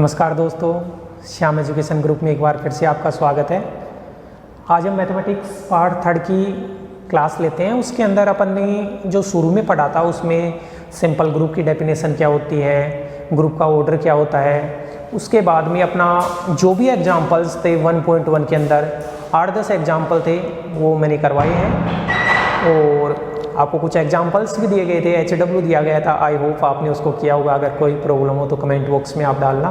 नमस्कार दोस्तों, Shyam education group में एक बार फिर से आपका स्वागत है। आज हम मैथमेटिक्स पार्ट 3 की क्लास लेते हैं। उसके अंदर अपन ने जो शुरू में पढ़ा था उसमें सिंपल ग्रुप की डेफिनेशन क्या होती है, ग्रुप का ऑर्डर क्या होता है। उसके बाद में अपना जो भी एग्जाम्पल्स थे 1.1 के अंदर 8-10 एग्जाम्पल थे वो मैंने करवाए हैं और आपको कुछ एग्जाम्पल्स भी दिए गए थे, HW दिया गया था। आई होप आपने उसको किया होगा। अगर कोई प्रॉब्लम हो तो कमेंट बॉक्स में आप डालना।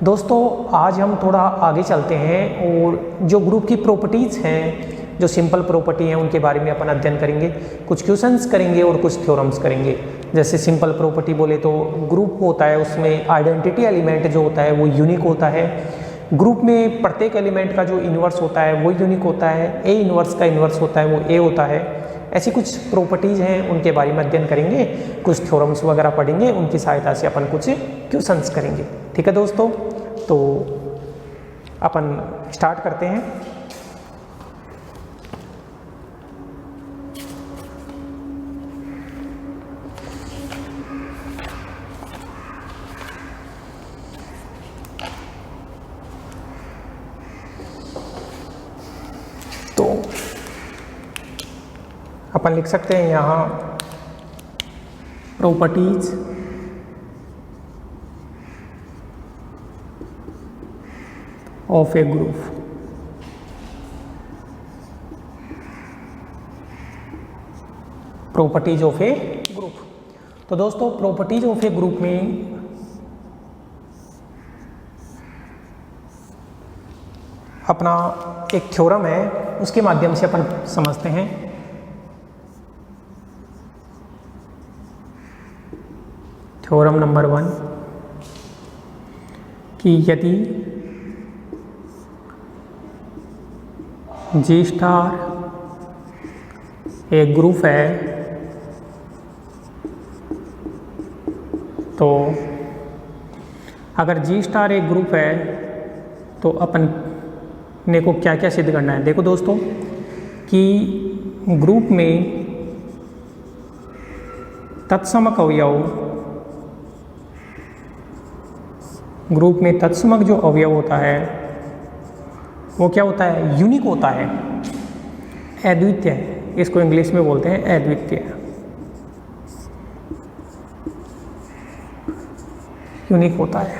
दोस्तों आज हम थोड़ा आगे चलते हैं और जो ग्रुप की प्रॉपर्टीज़ हैं, जो सिंपल प्रॉपर्टी हैं, उनके बारे में अपन अध्ययन करेंगे। कुछ क्वेश्चंस करेंगे और कुछ थ्योरम्स करेंगे। जैसे सिंपल प्रॉपर्टी बोले तो ग्रुप होता है, उसमें आइडेंटिटी एलिमेंट जो होता है वो यूनिक होता है। ग्रुप में प्रत्येक एलिमेंट का जो इन्वर्स होता है वो यूनिक होता है। ए इन्वर्स का इन्वर्स होता है वो ए होता है। ऐसी कुछ प्रॉपर्टीज़ हैं, उनके बारे में अध्ययन करेंगे। कुछ थ्योरम्स वगैरह पढ़ेंगे, उनकी सहायता से अपन कुछ क्वेश्चंस करेंगे। ठीक है दोस्तों, तो अपन स्टार्ट करते हैं। तो अपन लिख सकते हैं यहाँ properties of A group. Properties of A group. तो दोस्तों प्रॉपर्टीज ऑफ ए ग्रुप में अपना एक थ्योरम है, उसके माध्यम से अपन समझते हैं। थ्योरम नंबर 1 कि यदि G स्टार एक ग्रुप है तो अगर G स्टार एक ग्रुप है तो अपन ने को क्या क्या सिद्ध करना है। देखो दोस्तों कि ग्रुप में तत्समक अवयव, ग्रुप में तत्समक जो अवयव होता है वो क्या होता है, यूनिक होता है, अद्वितीय। इसको इंग्लिश में बोलते हैं अद्वितीय, यूनिक होता है।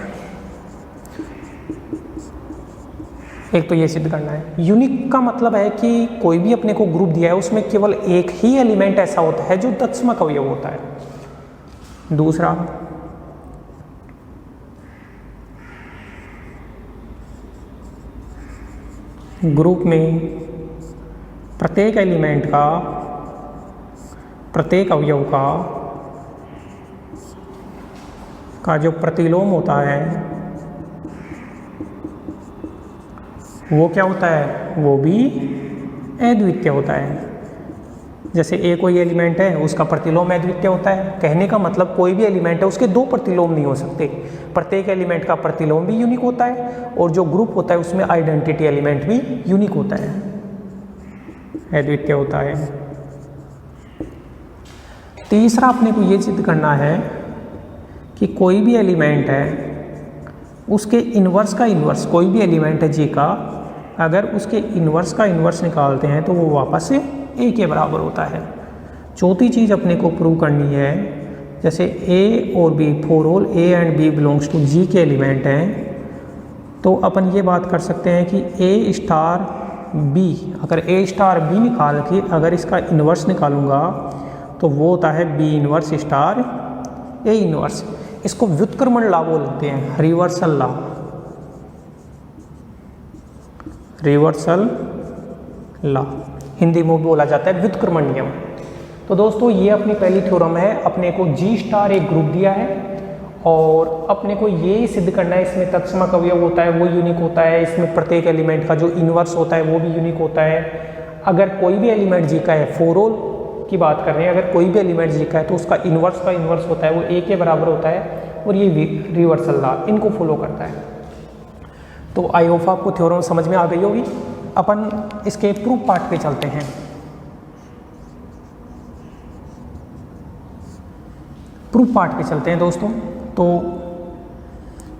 एक तो ये सिद्ध करना है। यूनिक का मतलब है कि कोई भी अपने को ग्रुप दिया है उसमें केवल एक ही एलिमेंट ऐसा होता है जो तत्समक अवयव होता है। दूसरा, ग्रुप में प्रत्येक एलिमेंट का, प्रत्येक अवयव का जो प्रतिलोम होता है वो क्या होता है, वो भी अद्वितीय होता है। जैसे ए कोई एलिमेंट है उसका प्रतिलोम अद्वितीय होता है। कहने का मतलब कोई भी एलिमेंट है उसके दो प्रतिलोम नहीं हो सकते। प्रत्येक एलिमेंट का प्रतिलोम भी यूनिक होता है और जो ग्रुप होता है उसमें आइडेंटिटी एलिमेंट भी यूनिक होता है, अद्वितीय होता है। तीसरा अपने को ये सिद्ध करना है कि कोई भी एलिमेंट है उसके इन्वर्स का इन्वर्स, कोई भी एलिमेंट है जी का, अगर उसके इन्वर्स का इन्वर्स निकालते हैं तो वो वापस से ए के बराबर होता है। चौथी चीज़ अपने को प्रूव करनी है, जैसे ए और B, for all A and B belongs to G के एलिमेंट हैं, तो अपन ये बात कर सकते हैं कि ए स्टार बी, अगर ए स्टार बी निकाल के अगर इसका इन्वर्स निकालूंगा तो वो होता है B inverse star a inverse. इसको व्युत्क्रमण लॉ बोलते हैं, reversal law, reversal law Hindi में बोला जाता है व्युत्क्रमण नियम। तो दोस्तों ये अपनी पहली थ्योरम है। अपने को G स्टार एक ग्रुप दिया है और अपने को ये सिद्ध करना है इसमें तत्समक अवयव होता है वो यूनिक होता है, इसमें प्रत्येक एलिमेंट का जो इन्वर्स होता है वो भी यूनिक होता है। अगर कोई भी एलिमेंट जी का है, फॉर ऑल की बात कर रहे हैं, अगर कोई भी एलिमेंट जी का है तो उसका इन्वर्स होता है वो ए के बराबर होता है और ये रिवर्सल लॉ इनको फॉलो करता है। तो आई होप आपको थ्योरम समझ में आ गई होगी। अपन इसके प्रूफ पार्ट पे चलते हैं। प्रूफ पार्ट पे चलते हैं दोस्तों। तो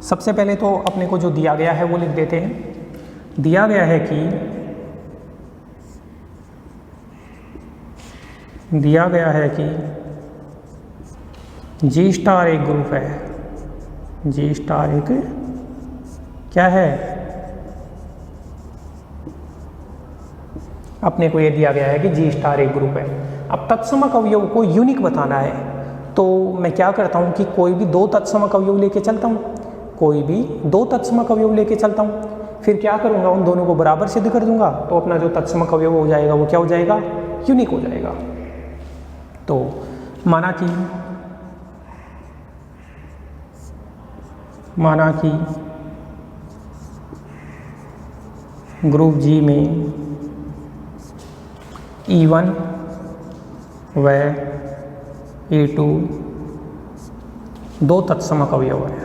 सबसे पहले तो अपने को जो दिया गया है वो लिख देते हैं। दिया गया है कि G स्टार एक ग्रुप है। G स्टार एक क्या है, अपने को ये दिया गया है कि G स्टार एक ग्रुप है। अब तत्समक अवयव को यूनिक बताना है, तो मैं क्या करता हूँ कि कोई भी दो तत्समक अवयव लेके चलता हूँ, फिर क्या करूँगा, उन दोनों को बराबर सिद्ध कर दूंगा, तो अपना जो तत्समक अवयव हो जाएगा वो क्या हो जाएगा, यूनिक हो जाएगा। तो माना कि ग्रुप G में E1 व E2 दो तत्समक अवयव है।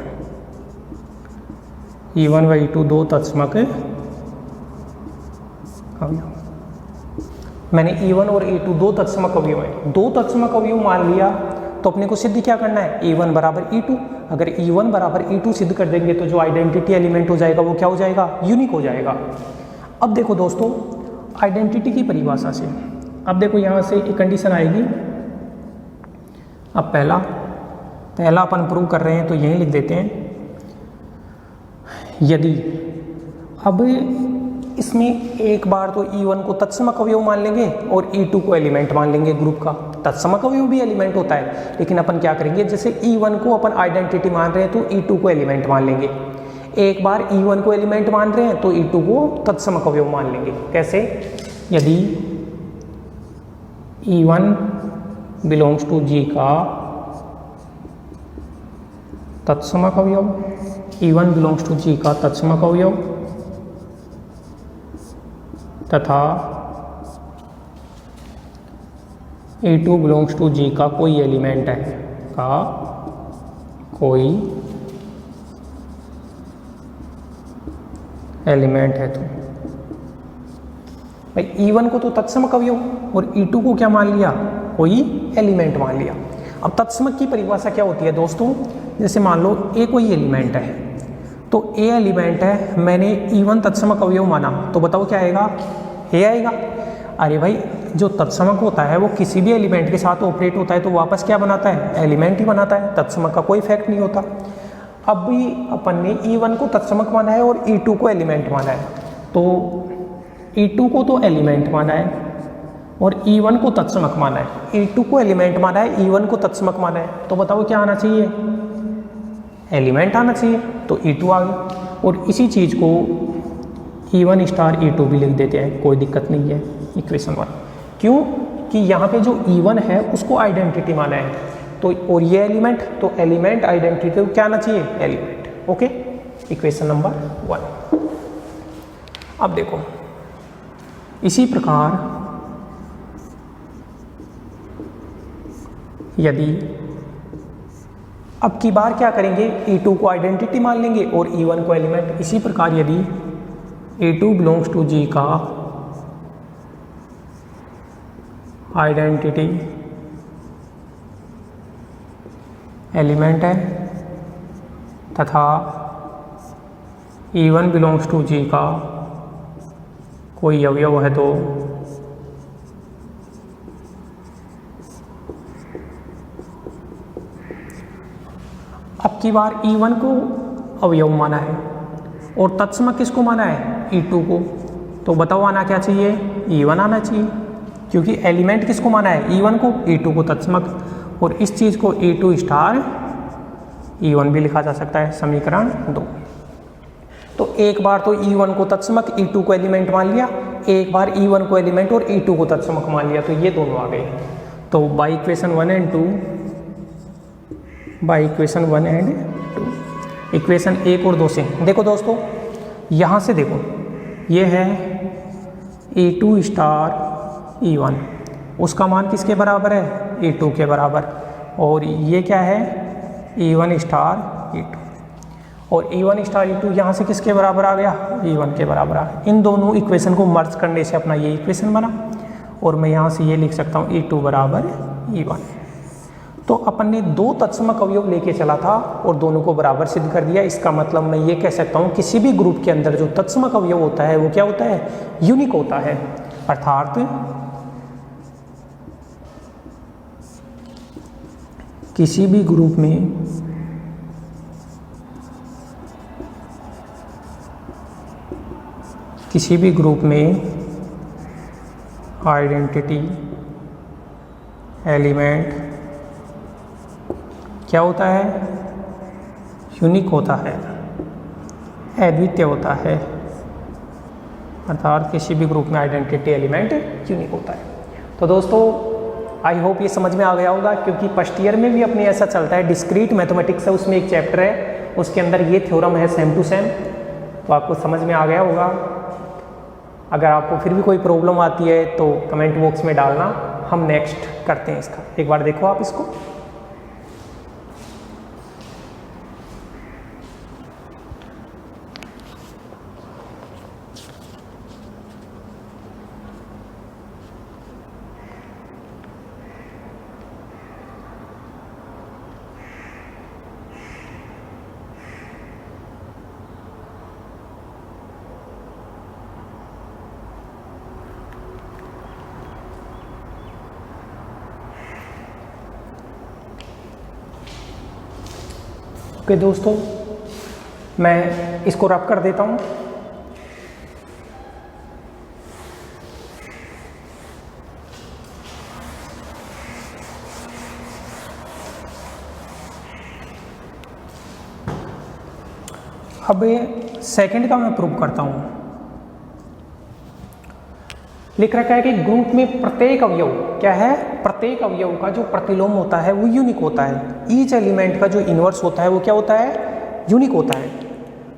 E1 व E2 दो तत्समक अवयव। मैंने E1 और E2 दो तत्समक अवयव है, दो तत्समक अवयव मान लिया, तो अपने को सिद्ध क्या करना है, E1 बराबर E2। अगर E1 बराबर E2 सिद्ध कर देंगे तो जो आइडेंटिटी एलिमेंट हो जाएगा वो क्या हो जाएगा, यूनिक हो जाएगा। अब देखो दोस्तों, आइडेंटिटी की परिभाषा से, अब देखो यहाँ से एक कंडीशन आएगी। अब पहला अपन प्रूव कर रहे हैं तो यहीं लिख देते हैं, यदि, अब इसमें एक बार तो E1 को तत्समक अवयव मान लेंगे और E2 को एलिमेंट मान लेंगे ग्रुप का। तत्समक अवयव भी एलिमेंट होता है, लेकिन अपन क्या करेंगे, जैसे E1 को अपन आइडेंटिटी मान रहे हैं तो E2 को एलिमेंट मान लेंगे। एक बार E1 को एलिमेंट मान रहे हैं तो E2 को तत्समक अवयव मान लेंगे। कैसे, यदि E1 बिलोंग्स टू G का तत्समक अवयव, E1 बिलोंग्स टू G का तत्समक अवयव तथा E2 बिलोंग्स टू G का कोई एलिमेंट है, तो भाई E1 को तो तत्समक अवयव और E2 को क्या मान लिया, कोई एलिमेंट मान लिया। अब तत्समक की परिभाषा क्या होती है दोस्तों, जैसे मान लो A कोई एलिमेंट है, तो A एलिमेंट है, मैंने E1 तत्समक अवयव माना, तो बताओ क्या आएगा, A आएगा। अरे भाई, जो तत्समक होता है वो किसी भी एलिमेंट के साथ ऑपरेट होता है तो वापस क्या बनाता है, एलिमेंट ही बनाता है, तत्समक का कोई इफेक्ट नहीं होता। अब भी अपन ने E1 को तत्समक माना है और E2 को एलिमेंट माना है, तो E2 को तो एलिमेंट माना है और E1 को तत्समक माना है। E2 को एलिमेंट माना है, E1 को तत्समक माना है, तो बताओ क्या आना चाहिए, एलिमेंट आना चाहिए, तो E2 आ गया। और इसी चीज़ को E1 स्टार E2 भी लिख देते हैं, कोई दिक्कत नहीं है, इक्वेशन 1। क्यों कि यहाँ पे जो E1 है उसको आइडेंटिटी माना है, तो और ये एलिमेंट, तो एलिमेंट आइडेंटिटी तो क्या आना चाहिए, एलिमेंट। Okay, equation number 1। अब देखो, इसी प्रकार यदि अब की बार क्या करेंगे, E2 को आइडेंटिटी मान लेंगे और E1 को एलिमेंट। इसी प्रकार यदि E2 बिलोंग्स टू G का आइडेंटिटी एलिमेंट है तथा E1 बिलोंग्स टू G का कोई अवयव है, तो अब की बार E1 को अवयव माना है और तत्समक किसको माना है, E2 को, तो बताओ आना क्या चाहिए, E1 आना चाहिए, क्योंकि एलिमेंट किसको माना है, E1 को, E2 को तत्समक। और इस चीज़ को E2 स्टार E1 भी लिखा जा सकता है, समीकरण 2। तो एक बार तो E1 को तत्समक, E2 को एलिमेंट मान लिया, एक बार E1 को एलिमेंट और E2 को तत्समक मान लिया, तो ये दोनों आ गए। तो by equation 1 and 2, by equation 1 and 2, equation 1 और 2 से देखो दोस्तों, यहाँ से देखो, ये है E2 स्टार E1, उसका मान किसके बराबर है, E2 के बराबर, और ये क्या है, E1 स्टार E2, और E1 स्टार E2 यहाँ से किसके बराबर आ गया, E1 के बराबर आ गया। इन दोनों इक्वेशन को मर्ज करने से अपना ये इक्वेशन बना, और मैं यहाँ से ये लिख सकता हूँ E2 बराबर E1। तो अपन ने दो तत्समक अवयव लेके चला था और दोनों को बराबर सिद्ध कर दिया। इसका मतलब मैं ये कह सकता हूँ किसी भी ग्रुप के अंदर जो तत्समक अवयव होता है वो क्या होता है, यूनिक होता है। अर्थात किसी भी ग्रुप में आइडेंटिटी एलिमेंट क्या होता है, यूनिक होता है, अद्वितीय होता है। अर्थात किसी भी ग्रुप में आइडेंटिटी एलिमेंट यूनिक होता है। तो दोस्तों आई होप ये समझ में आ गया होगा, क्योंकि फर्स्ट ईयर में भी अपने ऐसा चलता है, डिस्क्रीट मैथमेटिक्स है, उसमें एक चैप्टर है, उसके अंदर ये थ्योरम है सेम टू सेम। तो आपको समझ में आ गया होगा। अगर आपको फिर भी कोई प्रॉब्लम आती है तो कमेंट बॉक्स में डालना, हम नेक्स्ट करते हैं इसका। एक बार देखो आप इसको। ओके दोस्तों, मैं इसको रब कर देता हूँ। अब सेकंड का मैं प्रूव करता हूँ। लिख रखा है कि ग्रुप में प्रत्येक अवयव क्या है, प्रत्येक अवयव का जो प्रतिलोम होता है वो यूनिक होता है। ईच एलिमेंट का जो इन्वर्स होता है वो क्या होता है, यूनिक होता है।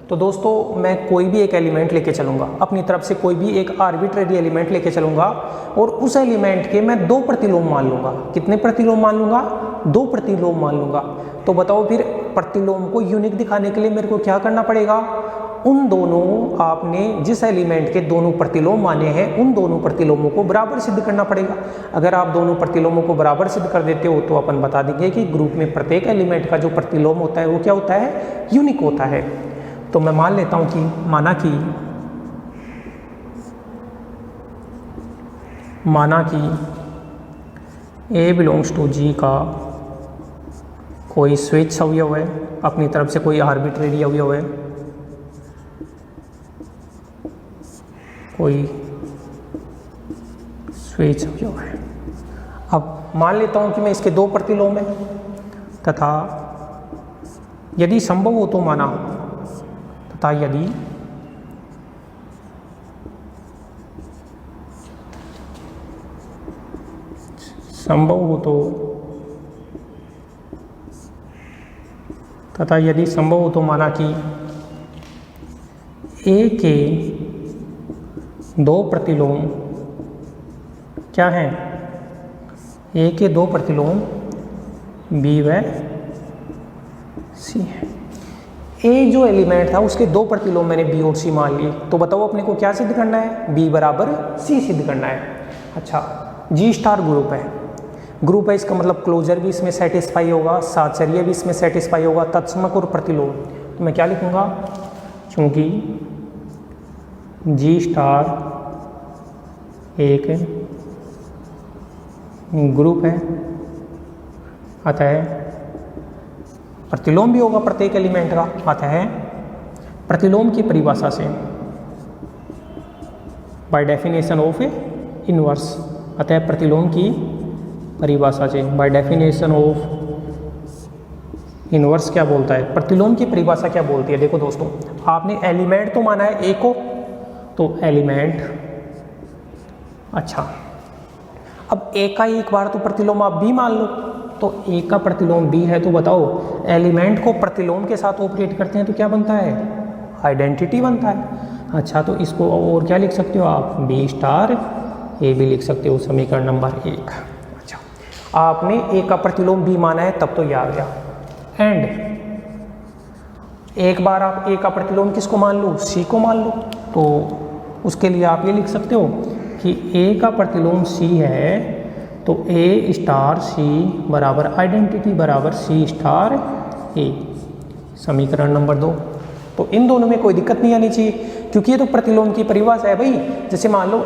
तो दोस्तों मैं कोई भी एक एलिमेंट लेके चलूँगा, अपनी तरफ से कोई भी एक आर्बिट्रेरी एलिमेंट लेके चलूँगा और उस एलिमेंट के मैं दो प्रतिलोम मान लूँगा। कितने प्रतिलोम मान लूँगा, दो प्रतिलोम मान लूँगा। तो बताओ फिर प्रतिलोम को यूनिक दिखाने के लिए मेरे को क्या करना पड़ेगा, उन दोनों, आपने जिस एलिमेंट के दोनों प्रतिलोम माने हैं उन दोनों प्रतिलोमों को बराबर सिद्ध करना पड़ेगा। अगर आप दोनों प्रतिलोमों को बराबर सिद्ध कर देते हो तो अपन बता देंगे कि ग्रुप में प्रत्येक एलिमेंट का जो प्रतिलोम होता है वो क्या होता है, यूनिक होता है। तो मैं मान लेता हूं कि माना कि A बिलोंग्स टू G का कोई स्वेच्छ अवयव है, अपनी तरफ से कोई आर्बिट्रेरी अवयव है, कोई स्वेच्छ अवयव है। अब मान लेता हूं कि मैं इसके दो प्रतिलोम हैं तथा यदि संभव हो तो माना, तथा यदि संभव हो तो, तथा यदि संभव हो तो माना कि A के दो प्रतिलोम क्या हैं, A के दो प्रतिलोम B व C है। A जो एलिमेंट था उसके दो प्रतिलोम मैंने B और C मान लिए। तो बताओ अपने को क्या सिद्ध करना है, B बराबर C सिद्ध करना है। अच्छा, G स्टार ग्रुप है, ग्रुप है इसका मतलब क्लोजर भी इसमें सेटिस्फाई होगा, साहचर्य भी इसमें सेटिस्फाई होगा, तत्समक और प्रतिलोम। तो मैं क्या लिखूंगा, क्योंकि G स्टार एक ग्रुप है अतः प्रतिलोम भी होगा प्रत्येक एलिमेंट का। अतः प्रतिलोम की परिभाषा से, बाय डेफिनेशन ऑफ इनवर्स, अतः प्रतिलोम की परिभाषा से, बाय डेफिनेशन ऑफ इनवर्स क्या बोलता है, प्रतिलोम की परिभाषा क्या बोलती है। देखो दोस्तों, आपने एलिमेंट तो माना है A को, तो एलिमेंट, अच्छा अब A का एक बार तो प्रतिलोम आप B मान लो, तो A का प्रतिलोम B है। तो बताओ एलिमेंट को प्रतिलोम के साथ ऑपरेट करते हैं तो क्या बनता है, आइडेंटिटी बनता है। अच्छा, तो इसको और क्या लिख सकते हो आप, B स्टार A भी लिख सकते हो, समीकरण नंबर 1। अच्छा, आपने A का प्रतिलोम B माना है तब तो ये आ गया। एंड एक बार आप A का प्रतिलोम किसको मान लो, C को मान लो। तो उसके लिए आप ये लिख सकते हो कि A का प्रतिलोम C है तो ए स्टार सी बराबर आइडेंटिटी बराबर सी स्टार ए, समीकरण नंबर 2। तो इन दोनों में कोई दिक्कत नहीं आनी चाहिए, क्योंकि ये तो प्रतिलोम की परिभाषा है भाई। जैसे मान लो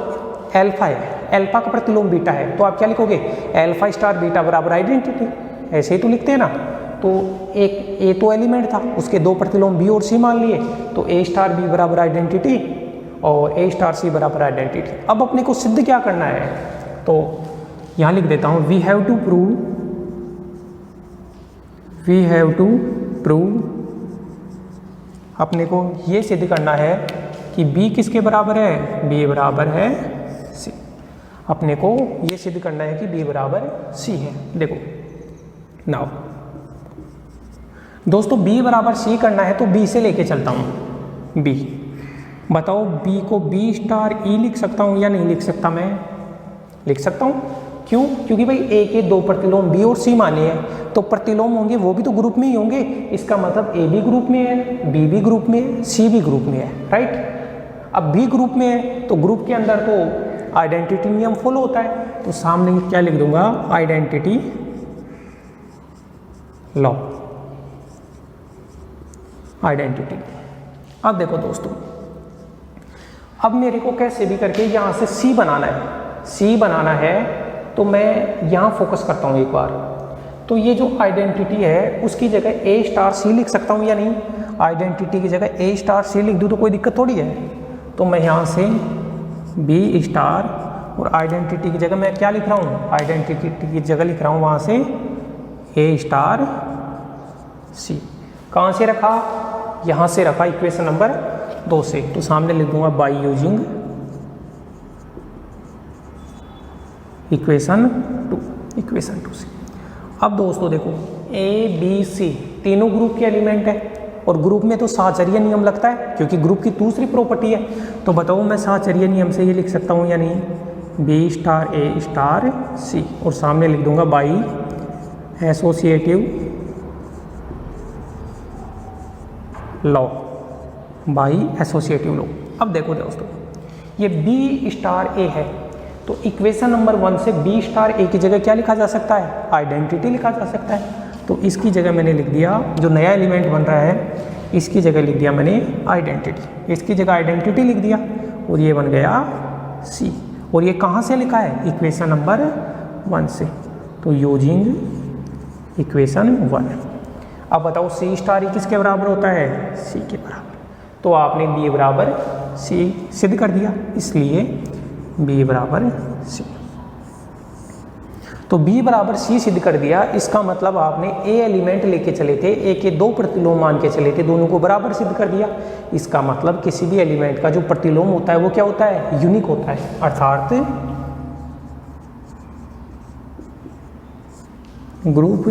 एल्फा है, एल्फा का प्रतिलोम बीटा है, तो आप क्या लिखोगे, एल्फा स्टार बीटा बराबर आइडेंटिटी, ऐसे ही तो लिखते हैं ना। तो एक ए तो एलिमेंट था, उसके दो प्रतिलोम बी और सी मान लिए, तो ए स्टार बी बराबर आइडेंटिटी और ए स्टार सी बराबर आइडेंटिटी। अब अपने को सिद्ध क्या करना है, तो यहाँ लिख देता हूँ, वी हैव टू प्रूव, अपने को ये सिद्ध करना है कि b किसके बराबर है, b बराबर है c। अपने को ये सिद्ध करना है कि b बराबर c है। देखो नाउ दोस्तों, b बराबर c करना है तो b से लेके चलता हूँ। b बताओ, b को b स्टार e लिख सकता हूँ या नहीं लिख सकता? मैं लिख सकता हूँ। क्यों? क्योंकि भाई a के दो प्रतिलोम b और c माने हैं, तो प्रतिलोम होंगे वो भी तो ग्रुप में ही होंगे। इसका मतलब a भी ग्रुप में है, b भी ग्रुप में है, c भी ग्रुप में है, राइट। अब b ग्रुप में है तो ग्रुप के अंदर तो आइडेंटिटी नियम फॉलो होता है, तो सामने क्या लिख दूंगा, आइडेंटिटी लॉ, आइडेंटिटी। अब देखो दोस्तों, अब मेरे को कैसे भी करके यहाँ से c बनाना है, c बनाना है, तो मैं यहाँ फोकस करता हूँ एक बार। तो ये जो आइडेंटिटी है उसकी जगह ए स्टार सी लिख सकता हूँ या नहीं? आइडेंटिटी की जगह ए स्टार सी लिख दूँ तो कोई दिक्कत थोड़ी है। तो मैं यहाँ से बी स्टार और आइडेंटिटी की जगह मैं क्या लिख रहा हूँ, आइडेंटिटी की जगह लिख रहा हूँ वहाँ से ए स्टार सी। कहाँ से रखा? यहाँ से रखा, इक्वेशन नंबर 2 से। तो सामने लिख दूंगा बाई यूजिंग इक्वेशन 2 से। अब दोस्तों देखो, ए बी सी तीनों ग्रुप के एलिमेंट है, और ग्रुप में तो साहचर्य नियम लगता है क्योंकि ग्रुप की दूसरी प्रॉपर्टी है। तो बताओ मैं साहचर्य नियम से ये लिख सकता हूँ या नहीं, बी स्टार ए स्टार सी, और सामने लिख दूंगा by associative law, by associative law. अब देखो दोस्तों, ये बी स्टार ए है, तो इक्वेशन नंबर 1 से बी स्टार ए की जगह क्या लिखा जा सकता है, आइडेंटिटी लिखा जा सकता है। तो इसकी जगह मैंने लिख दिया, जो नया एलिमेंट बन रहा है इसकी जगह लिख दिया मैंने आइडेंटिटी, इसकी जगह आइडेंटिटी लिख दिया, और ये बन गया सी। और ये कहाँ से लिखा है, इक्वेशन नंबर 1 से। तो यूजिंग इक्वेशन 1। अब बताओ सी स्टार ई किसके बराबर होता है, सी के बराबर। तो आपने बी बराबर सी सिद्ध कर दिया, इसलिए बी बराबर सी। तो बी बराबर सी सिद्ध कर दिया, इसका मतलब आपने ए एलिमेंट लेके चले थे, ए के दो प्रतिलोम मान के चले थे, दोनों को बराबर सिद्ध कर दिया। इसका मतलब किसी भी एलिमेंट का जो प्रतिलोम होता है वो क्या होता है, यूनिक होता है। अर्थात ग्रुप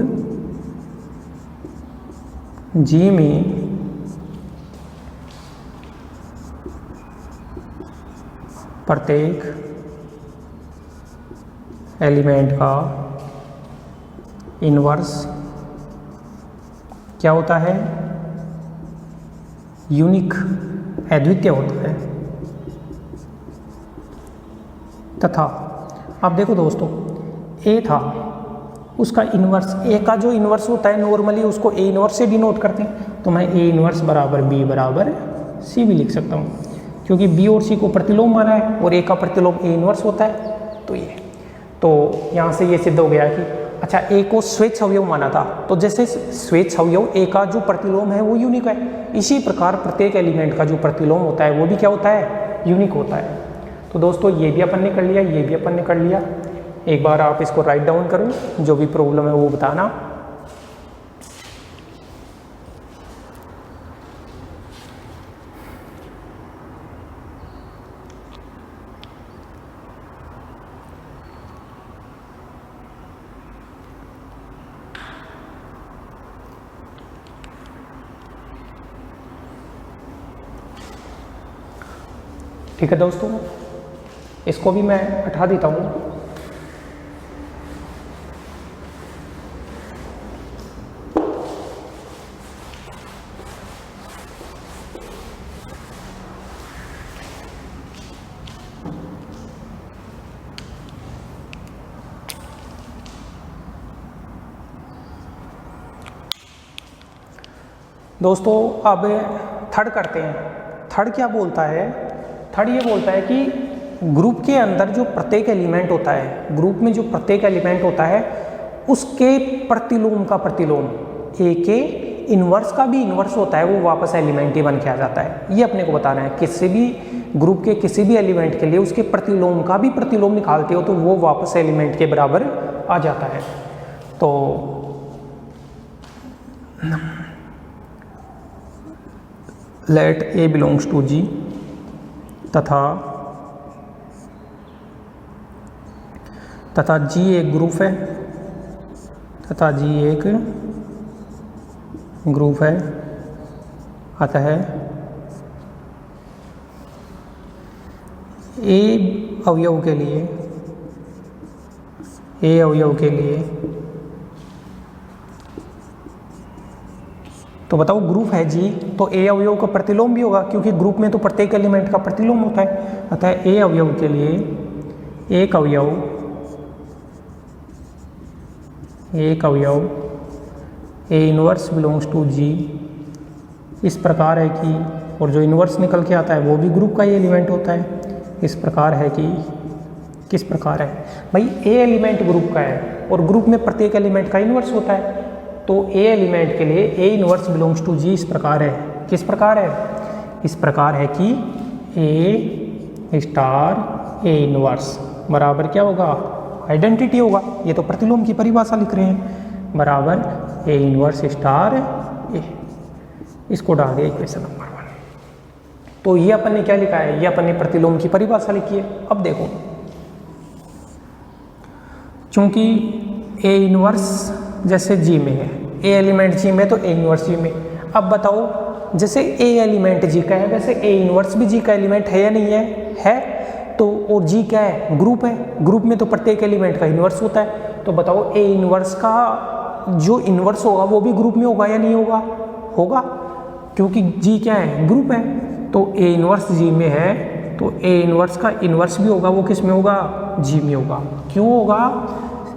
जी में प्रत्येक एलिमेंट का इनवर्स क्या होता है, यूनिक, अद्वितीय होता है। तथा अब देखो दोस्तों, ए था, उसका इनवर्स, ए का जो इनवर्स होता है नॉर्मली उसको ए इनवर्स से डिनोट करते हैं, तो मैं ए इनवर्स बराबर बी बराबर सी भी लिख सकता हूँ, क्योंकि बी और सी को प्रतिलोम माना है और ए का प्रतिलोम ए इनवर्स होता है। तो ये, तो यहाँ से ये सिद्ध हो गया कि अच्छा, ए को स्वेच्छ अवयव माना था, तो जैसे स्वेच्छ अवयव ए का जो प्रतिलोम है वो यूनिक है, इसी प्रकार प्रत्येक एलिमेंट का जो प्रतिलोम होता है वो भी क्या होता है, यूनिक होता है। तो दोस्तों ये भी अपन ने कर लिया, ये भी अपन ने कर लिया। एक बार आप इसको राइट डाउन करो, जो भी प्रॉब्लम है वो बताना। ठीक है दोस्तों, इसको भी मैं हटा देता हूँ। दोस्तों अब थर्ड करते हैं। थर्ड क्या बोलता है? थर्ड ये बोलता है कि ग्रुप के अंदर जो प्रत्येक एलिमेंट होता है, ग्रुप में जो प्रत्येक एलिमेंट होता है उसके प्रतिलोम का प्रतिलोम, ए के इन्वर्स का भी इन्वर्स होता है, वो वापस एलिमेंट ही बन के आ जाता है। ये अपने को बताना है। किसी भी ग्रुप के किसी भी एलिमेंट के लिए उसके प्रतिलोम का भी प्रतिलोम निकालते हो तो वो वापस एलिमेंट के बराबर आ जाता है। तो लेट ए बिलोंग्स टू जी तथा जी एक ग्रुप है, तथा जी एक ग्रुप है, अतः ए अवयव के लिए तो बताओ ग्रुप है जी, तो ए अवयव का प्रतिलोम भी होगा क्योंकि ग्रुप में तो प्रत्येक एलिमेंट का प्रतिलोम होता है। अतः ए अवयव के लिए एक अवयव A inverse belongs to G इस प्रकार है कि, और जो इनवर्स निकल के आता है वो भी ग्रुप का ही एलिमेंट होता है, इस प्रकार है कि, किस प्रकार है भाई, ए एलिमेंट ग्रुप का है और ग्रुप में प्रत्येक एलिमेंट का इनवर्स होता है, तो ए एलिमेंट के लिए A inverse belongs to G इस प्रकार है। किस प्रकार है? इस प्रकार है कि ए स्टार ए इनवर्स बराबर क्या होगा? आइडेंटिटी होगा। ये तो प्रतिलोम की परिभाषा लिख रहे हैं, बराबर ए इनवर्स स्टार ए। इसको डाल दिया इक्वेशन नंबर 1। तो ये अपन ने क्या लिखा है? ये अपन ने प्रतिलोम की परिभाषा लिखी है। अब देखो, चूंकि ए इनवर्स जैसे जी में है, ए एलिमेंट जी में तो ए इनवर्स जी में। अब बताओ, जैसे ए एलिमेंट जी का है वैसे ए इनवर्स भी जी का एलिमेंट है या नहीं है? है। तो और जी क्या है? ग्रुप है। ग्रुप में तो प्रत्येक एलिमेंट का इनवर्स होता है। तो बताओ ए इनवर्स का जो इनवर्स होगा वो भी ग्रुप में होगा या नहीं होगा? होगा, क्योंकि जी क्या है? ग्रुप है। तो ए इनवर्स जी में है तो ए इनवर्स का इनवर्स भी होगा, वो किस में होगा? जी में होगा। क्यों होगा?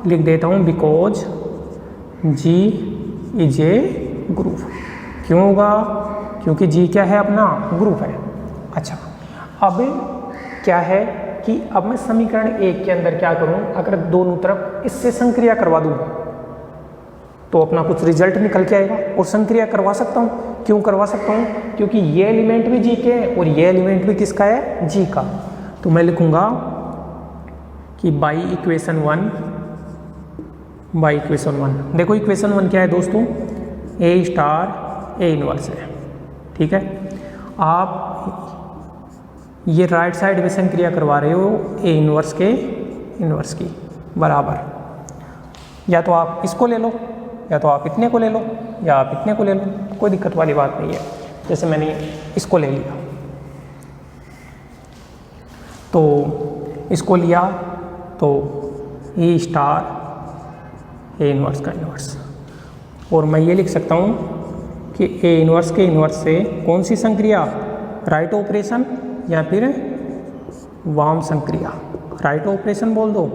लिख देता हूँ, because G is a group. क्यों होगा? क्योंकि जी क्या है? अपना ग्रुप है। अच्छा, अब क्या है कि अब मैं समीकरण 1 के अंदर क्या करूं, अगर दोनों तरफ इससे संक्रिया करवा दूं तो अपना कुछ रिजल्ट निकल के आएगा, और संक्रिया करवा सकता हूं। क्यों करवा सकता हूं? क्योंकि ये एलिमेंट भी जी के है और ये एलिमेंट भी किसका है? जी का। तो मैं लिखूंगा कि बाई इक्वेशन 1, देखो इक्वेशन 1 क्या है दोस्तों? ए स्टार ए इनवर्स है। ठीक है, आप ये राइट साइड में संक्रिया करवा रहे हो ए इनवर्स के इनवर्स की बराबर, या तो आप इसको ले लो, या तो आप इतने को ले लो, या आप इतने को ले लो, कोई दिक्कत वाली बात नहीं है। जैसे मैंने इसको ले लिया, तो इसको लिया तो ए स्टार ए इनवर्स का इनवर्स, और मैं ये लिख सकता हूँ कि ए इनवर्स के इनवर्स से कौन सी संक्रिया? राइट ऑपरेशन या फिर वाम संक्रिया। राइट ऑपरेशन बोल दो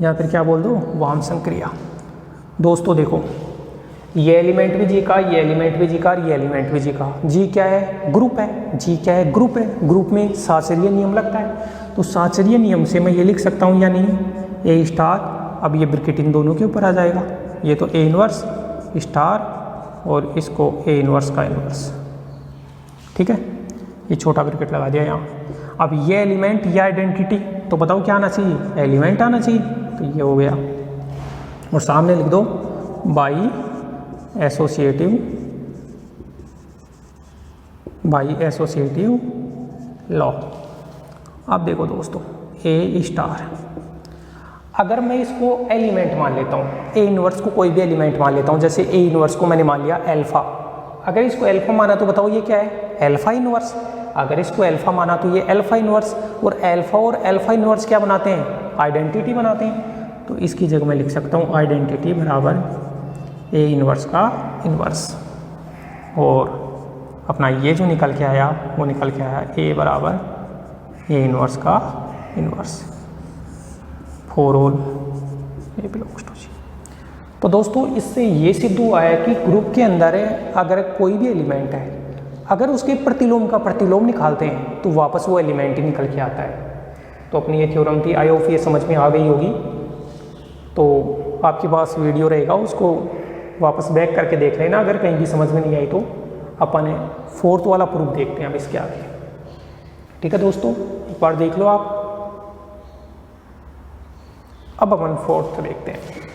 या फिर क्या बोल दो? वाम संक्रिया। दोस्तों देखो, ये एलिमेंट भी जी का, ये एलिमेंट भी जी का, ये एलिमेंट भी जी का। जी क्या है? ग्रुप है। जी क्या है? ग्रुप है। ग्रुप में साहचर्य नियम लगता है, तो साहचर्य नियम से मैं ये लिख सकता हूँ या नहीं? ए स्टार, अब ये ब्रैकेटिंग दोनों के ऊपर आ जाएगा, ये तो ए इनवर्स स्टार और इसको ए इनवर्स का इनवर्स। ठीक है, ये छोटा ब्रैकेट लगा दिया यहाँ। अब ये एलिमेंट या आइडेंटिटी, तो बताओ क्या आना चाहिए? एलिमेंट आना चाहिए, तो ये हो गया। और सामने लिख दो बाई एसोसिएटिव लॉ। अब देखो दोस्तों, ए स्टार, अगर मैं इसको एलिमेंट मान लेता हूँ, ए इनवर्स को कोई भी एलिमेंट मान लेता हूँ, जैसे ए इनवर्स को मैंने मान लिया अल्फा, अगर इसको अल्फा माना तो बताओ ये क्या है? Alpha inverse. अगर इसको अल्फा माना तो ये अल्फा इनवर्स, और अल्फा इनवर्स क्या बनाते हैं? आइडेंटिटी बनाते हैं। तो इसकी जगह मैं लिख सकता हूँ आइडेंटिटी बराबर ए इनवर्स का इनवर्स, और अपना ये जो निकल के आया वो निकल के आया ए बराबर ए इनवर्स का inverse for all A belongs to G. तो दोस्तों इससे ये सिद्ध हुआ है कि ग्रुप के अंदर अगर कोई भी एलिमेंट है, अगर उसके प्रतिलोम का प्रतिलोम निकालते हैं तो वापस वो एलिमेंट ही निकल के आता है। तो अपनी ये थ्योरम थी, आई होप ये समझ में आ गई होगी। तो आपके पास वीडियो रहेगा, उसको वापस बैक करके देख लेना, अगर कहीं भी समझ में नहीं आई तो अपन 4th वाला प्रूफ देखते हैं अब इसके आगे। ठीक है दोस्तों, एक बार देख लो आप। अब अपन 4th देखते हैं।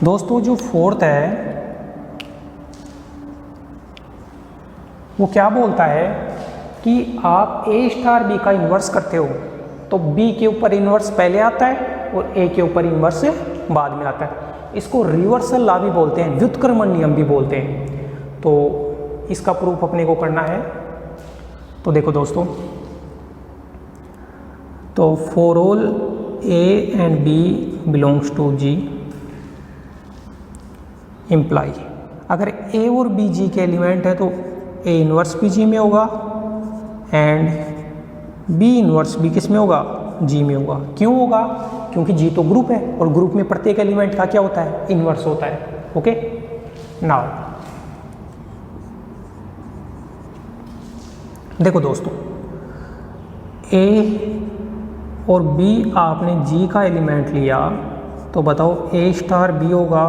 दोस्तों जो 4th है वो क्या बोलता है कि आप A स्टार B का इन्वर्स करते हो तो B के ऊपर इन्वर्स पहले आता है और A के ऊपर इन्वर्स बाद में आता है। इसको रिवर्सल लॉ भी बोलते हैं, व्युत्क्रमण नियम भी बोलते हैं। तो इसका प्रूफ अपने को करना है। तो देखो दोस्तों, तो for all A and B belongs to G imply, अगर A और B G के एलिमेंट है तो A इन्वर्स भी G में होगा एंड B इन्वर्स भी किस में होगा, G में होगा। क्यों होगा? क्योंकि G तो ग्रुप है और ग्रुप में प्रत्येक एलिमेंट का क्या होता है, इन्वर्स होता है। ओके, नाउ देखो दोस्तों, A और B आपने G का एलिमेंट लिया तो बताओ A स्टार B होगा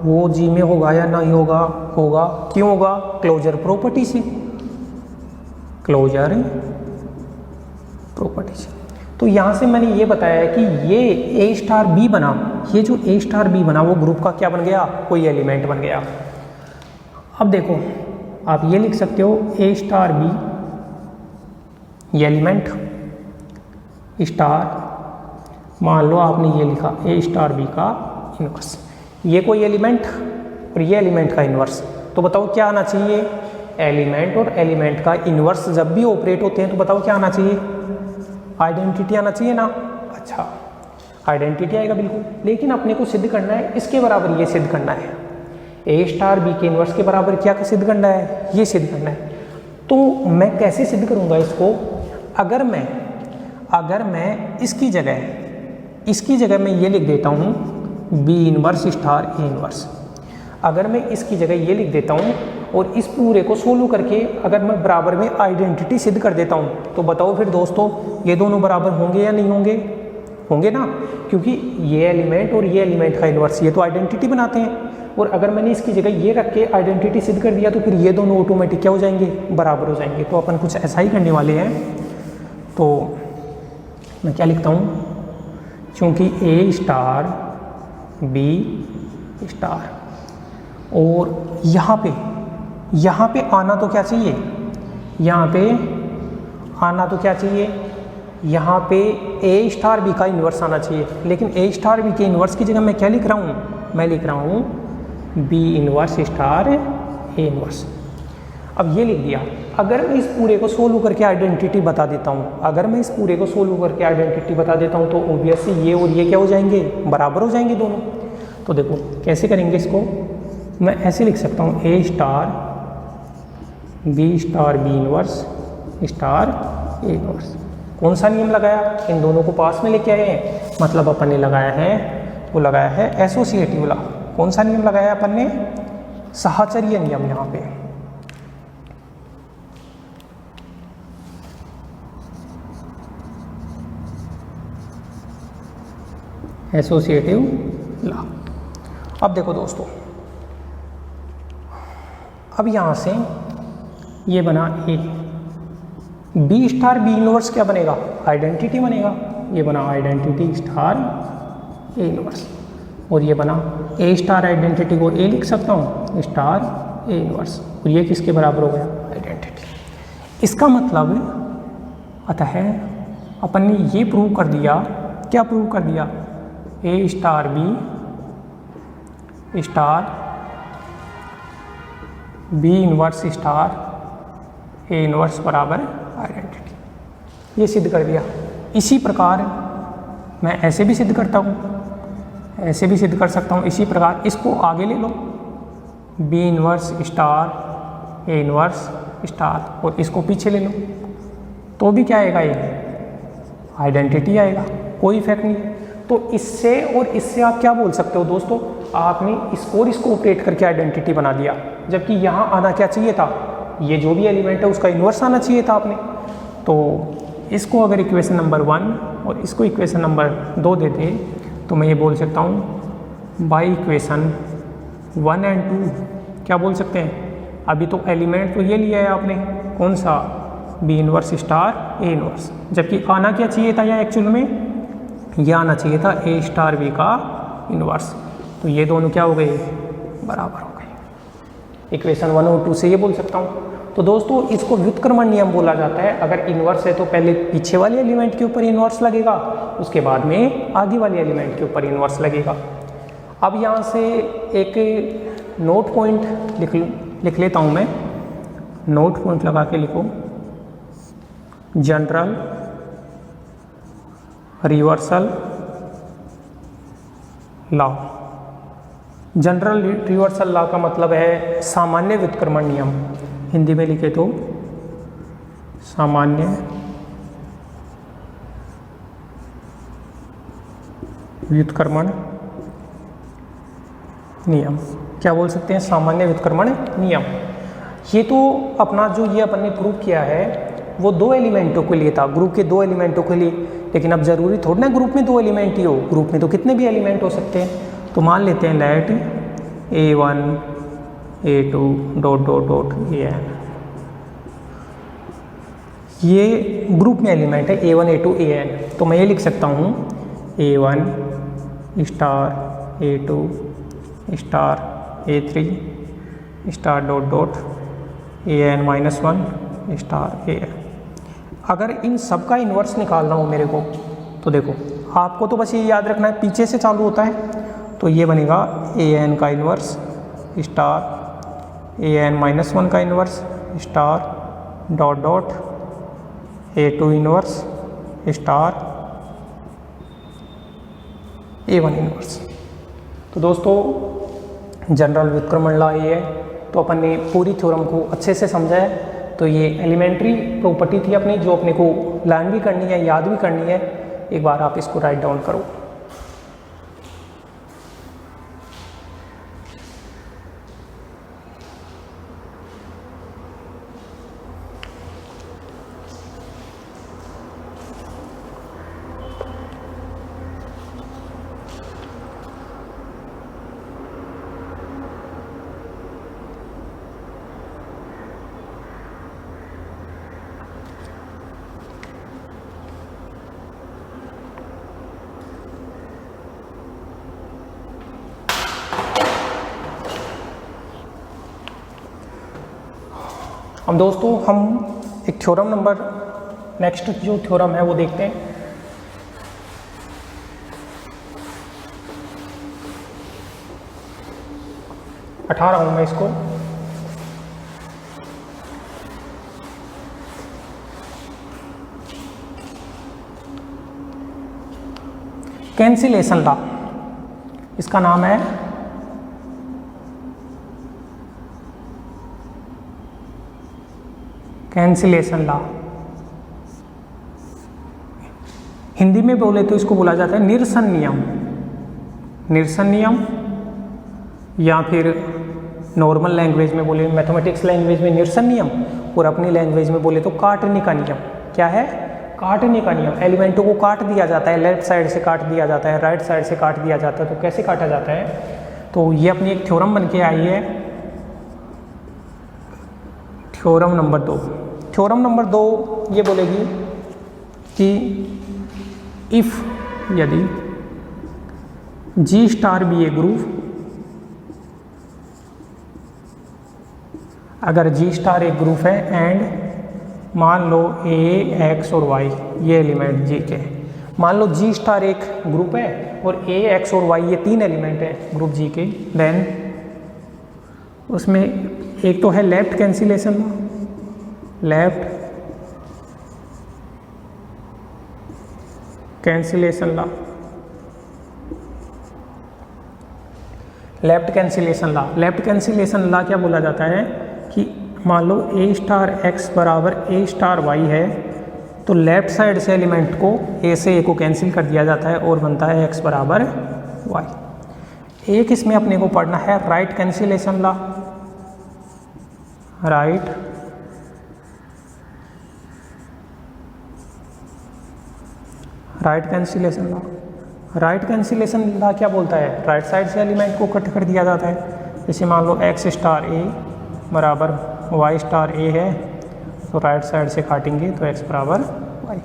वो G में होगा या नहीं होगा? होगा। क्यों होगा? क्लोजर प्रॉपर्टी से, क्लोजर प्रॉपर्टी से। तो यहाँ से मैंने ये बताया कि ये A स्टार B बना, ये जो A स्टार B बना वो ग्रुप का क्या बन गया, कोई एलिमेंट बन गया। अब देखो आप ये लिख सकते हो A स्टार B, ये एलिमेंट स्टार, मान लो आपने ये लिखा A स्टार B का इन्वर्स, ये कोई एलिमेंट और ये एलिमेंट का इन्वर्स। तो बताओ क्या आना चाहिए, एलिमेंट और एलिमेंट का इन्वर्स जब भी ऑपरेट होते हैं तो बताओ क्या आना चाहिए, आइडेंटिटी आना चाहिए ना। अच्छा, आइडेंटिटी आएगा बिल्कुल, लेकिन अपने को सिद्ध करना है इसके बराबर ये सिद्ध करना है, A स्टार B के इन्वर्स के बराबर क्या सिद्ध करना है, ये सिद्ध करना है। तो मैं कैसे सिद्ध करूँगा इसको? अगर मैं इसकी जगह मैं ये लिख देता हूँ B inverse star A inverse, अगर मैं इसकी जगह ये लिख देता हूँ और इस पूरे को सोल्व करके अगर मैं बराबर में आइडेंटिटी सिद्ध कर देता हूँ तो बताओ फिर दोस्तों ये दोनों बराबर होंगे या नहीं होंगे? होंगे ना, क्योंकि ये एलिमेंट और ये एलिमेंट का इन्वर्स ये तो आइडेंटिटी बनाते हैं। और अगर मैंने इसकी जगह ये रख के आइडेंटिटी सिद्ध कर दिया तो फिर ये दोनों ऑटोमेटिक क्या हो जाएंगे, बराबर हो जाएंगे। तो अपन कुछ ऐसा ही करने वाले हैं। तो मैं क्या लिखता हूँ, चूँकि A स्टार B स्टार और यहाँ पे आना तो क्या चाहिए, यहाँ पे A स्टार B का इन्वर्स आना चाहिए। लेकिन A स्टार B के इन्वर्स की जगह मैं क्या लिख रहा हूँ, मैं लिख रहा हूँ B inverse star A inverse. अब ये लिख दिया। अगर मैं इस पूरे को सोल्व करके आइडेंटिटी बता देता हूँ तो ऑब्वियसली ये और ये क्या हो जाएंगे, बराबर हो जाएंगे दोनों। तो देखो कैसे करेंगे इसको, मैं ऐसे लिख सकता हूँ A star B star B inverse star A inverse. कौन सा नियम लगाया, इन दोनों को पास में लेके आए हैं, मतलब अपन ने लगाया है एसोसिएटिव लॉ। कौन सा नियम लगाया अपन ने, साहचर्य नियम। यहाँ पे एसोसिएटिव लॉ। अब देखो दोस्तों, अब यहाँ से ये बना A, B star B inverse क्या बनेगा, आइडेंटिटी बनेगा। ये बना आइडेंटिटी स्टार A इन्वर्स, और ये बना A स्टार आइडेंटिटी को A लिख सकता हूँ स्टार A इन्वर्स, और ये किसके बराबर हो गया, आइडेंटिटी। इसका मतलब अतः अपन ने ये प्रूव कर दिया, क्या प्रूव कर दिया, A star B star B inverse star A inverse बराबर आइडेंटिटी। ये सिद्ध कर दिया। इसी प्रकार मैं ऐसे भी सिद्ध करता हूँ, ऐसे भी सिद्ध कर सकता हूँ। इसी प्रकार इसको आगे ले लो, B inverse star A inverse star और इसको पीछे ले लो तो भी क्या आएगा, ये आइडेंटिटी आएगा, कोई इफेक्ट नहीं है। तो इससे और इससे आप क्या बोल सकते हो दोस्तों, आपने इसको और इसको ऑपरेट करके आइडेंटिटी बना दिया, जबकि यहाँ आना क्या चाहिए था, ये जो भी एलिमेंट है उसका इन्वर्स आना चाहिए था आपने। तो इसको अगर इक्वेशन नंबर 1 और इसको इक्वेशन नंबर 2 देते तो मैं ये बोल सकता हूँ बाई इक्वेशन 1 और 2 क्या बोल सकते हैं, अभी तो एलिमेंट तो ये लिया है आपने, कौन सा, B inverse star A inverse, जबकि आना क्या चाहिए था, या एक्चुअल में ये आना चाहिए था ए स्टार बी का इनवर्स। तो ये दोनों क्या हो गए, बराबर हो गए। इक्वेशन 1 और 2 से ये बोल सकता हूँ। तो दोस्तों इसको व्युत्क्रमण नियम बोला जाता है। अगर इन्वर्स है तो पहले पीछे वाले एलिमेंट के ऊपर इन्वर्स लगेगा, उसके बाद में आगे वाले एलिमेंट के ऊपर इन्वर्स लगेगा। अब यहाँ से एक नोट पॉइंट लिख लेता हूँ मैं, नोट पॉइंट लगा के लिखो, general reversal law. General reversal law का मतलब है सामान्य व्युत्क्रमण नियम, हिंदी में लिखे तो सामान्य व्युत्क्रमण नियम, क्या बोल सकते हैं, सामान्य व्युत्क्रमण नियम। ये तो अपना जो ये अपन ने प्रूव किया है वो 2 एलिमेंटों के लिए था, ग्रुप के 2 एलिमेंटों के लिए, लेकिन अब जरूरी थोड़ा ना ग्रुप में 2 एलिमेंट ही हो, ग्रुप में तो कितने भी एलिमेंट हो सकते हैं। तो मान लेते हैं let A1 A2 dot dot dot AN, ये ग्रुप में एलिमेंट है A1 A2 AN। तो मैं ये लिख सकता हूँ A1 star A2 star A3 star dot dot AN-1 star AN। अगर इन सब का इन्वर्स निकालना हो मेरे को, तो देखो आपको तो बस ये याद रखना है पीछे से चालू होता है, तो ये बनेगा AN का इन्वर्स स्टार AN-1 का inverse star dot dot A2 inverse star A1 inverse. तो दोस्तों जनरल व्युत्क्रमण लॉ ये है। तो अपन ने पूरी थ्योरम को अच्छे से समझा है। तो ये एलिमेंट्री प्रॉपर्टी थी अपनी, जो अपने को लर्न भी करनी है, याद भी करनी है। एक बार आप इसको राइट डाउन करो। अब दोस्तों हम एक थ्योरम नंबर, नेक्स्ट जो थ्योरम है वो देखते हैं। अठारह हूँ मैं इसको। कैंसिलेशन लॉ, इसका नाम है कैंसिलेशन लॉ। हिंदी में बोले तो इसको बोला जाता है निरसन नियम। निरसन नियम, या फिर नॉर्मल लैंग्वेज में बोले, मैथमेटिक्स लैंग्वेज में निरसन नियम, और अपनी लैंग्वेज में बोले तो काटने का नियम। क्या है? काटने का नियम। एलिमेंटों को काट दिया जाता है, लेफ्ट साइड से काट दिया जाता है, राइट साइड से काट दिया जाता है। तो कैसे काटा जाता है? तो ये अपनी एक थ्योरम बन के आई है, थ्योरम नंबर 2। थ्योरम नंबर 2 ये बोलेगी कि इफ, यदि G स्टार भी ए ग्रुप, अगर G स्टार एक ग्रुप है एंड मान लो A, X और Y ये एलिमेंट G के, मान लो G स्टार एक ग्रुप है और A, X और Y ये 3 एलिमेंट है ग्रुप G के, देन उसमें एक तो है left cancellation, left cancellation law. Left cancellation law. Left cancellation law क्या बोला जाता है कि मान लो ए स्टार एक्स बराबर ए स्टार वाई है, तो लेफ्ट साइड से एलिमेंट को ए से ए को कैंसिल कर दिया जाता है और बनता है एक्स बराबर वाई। एक इसमें अपने को पढ़ना है right cancellation law. Right cancellation law. Right cancellation law क्या बोलता है, राइट साइड से एलिमेंट को कट कर दिया जाता है। जैसे मान लो एक्स स्टार ए बराबर वाई स्टार ए है, तो राइट साइड से काटेंगे तो एक्स बराबर वाई।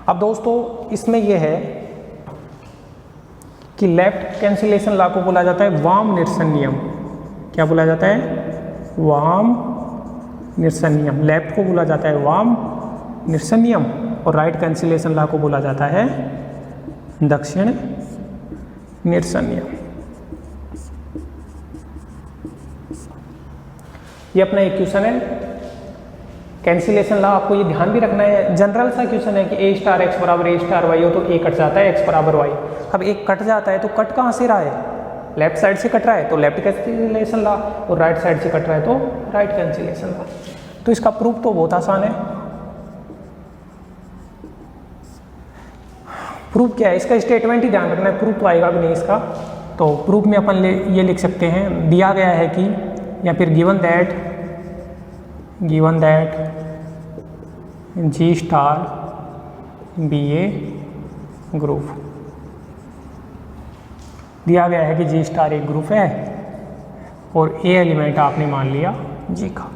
अब दोस्तों इसमें यह है कि लेफ्ट कैंसिलेशन लॉ को बोला जाता है वाम निरसन नियम। क्या बोला जाता है, वाम निरसन नियम। लेफ्ट को बोला जाता है वाम निरसन नियम और राइट कैंसिलेशन लॉ को बोला जाता है दक्षिण निरसन नियम। ये अपना एक क्वेश्चन है कैंसिलेशन लॉ। आपको ये ध्यान भी रखना है, जनरल सा क्वेश्चन है कि ए स्टार एक्स बराबर ए स्टार वाई हो तो ए कट जाता है एक्स बराबर वाई। अब एक कट जाता है तो कट कहाँ से रहा है, लेफ्ट साइड से कट रहा है तो लेफ्ट कैंसिलेशन लॉ, और राइट साइड से कट रहा है तो राइट कैंसिलेशन लॉ। तो इसका प्रूफ तो बहुत आसान है। प्रूफ क्या है, इसका स्टेटमेंट ही ध्यान रखना है, प्रूफ तो आएगा भी नहीं इसका। तो प्रूफ में अपन ये लिख सकते हैं, दिया गया है कि या फिर given that G star be a group. दिया गया है कि जी स्टार एक ग्रुप है और ए एलिमेंट आपने मान लिया जी का।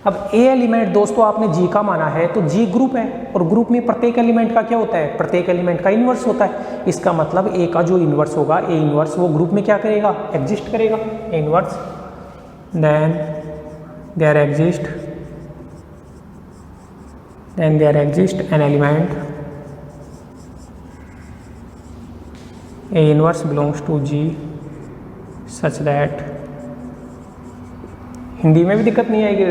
अब ए एलिमेंट दोस्तों आपने जी का माना है तो जी ग्रुप है, और ग्रुप में प्रत्येक एलिमेंट का क्या होता है, प्रत्येक एलिमेंट का इन्वर्स होता है। इसका मतलब ए का जो इन्वर्स होगा, ए इन्वर्स वो ग्रुप में क्या करेगा, एग्जिस्ट करेगा। A inverse then there exist an element a inverse belongs to G such that. Hindi में भी दिक्कत नहीं आएगी,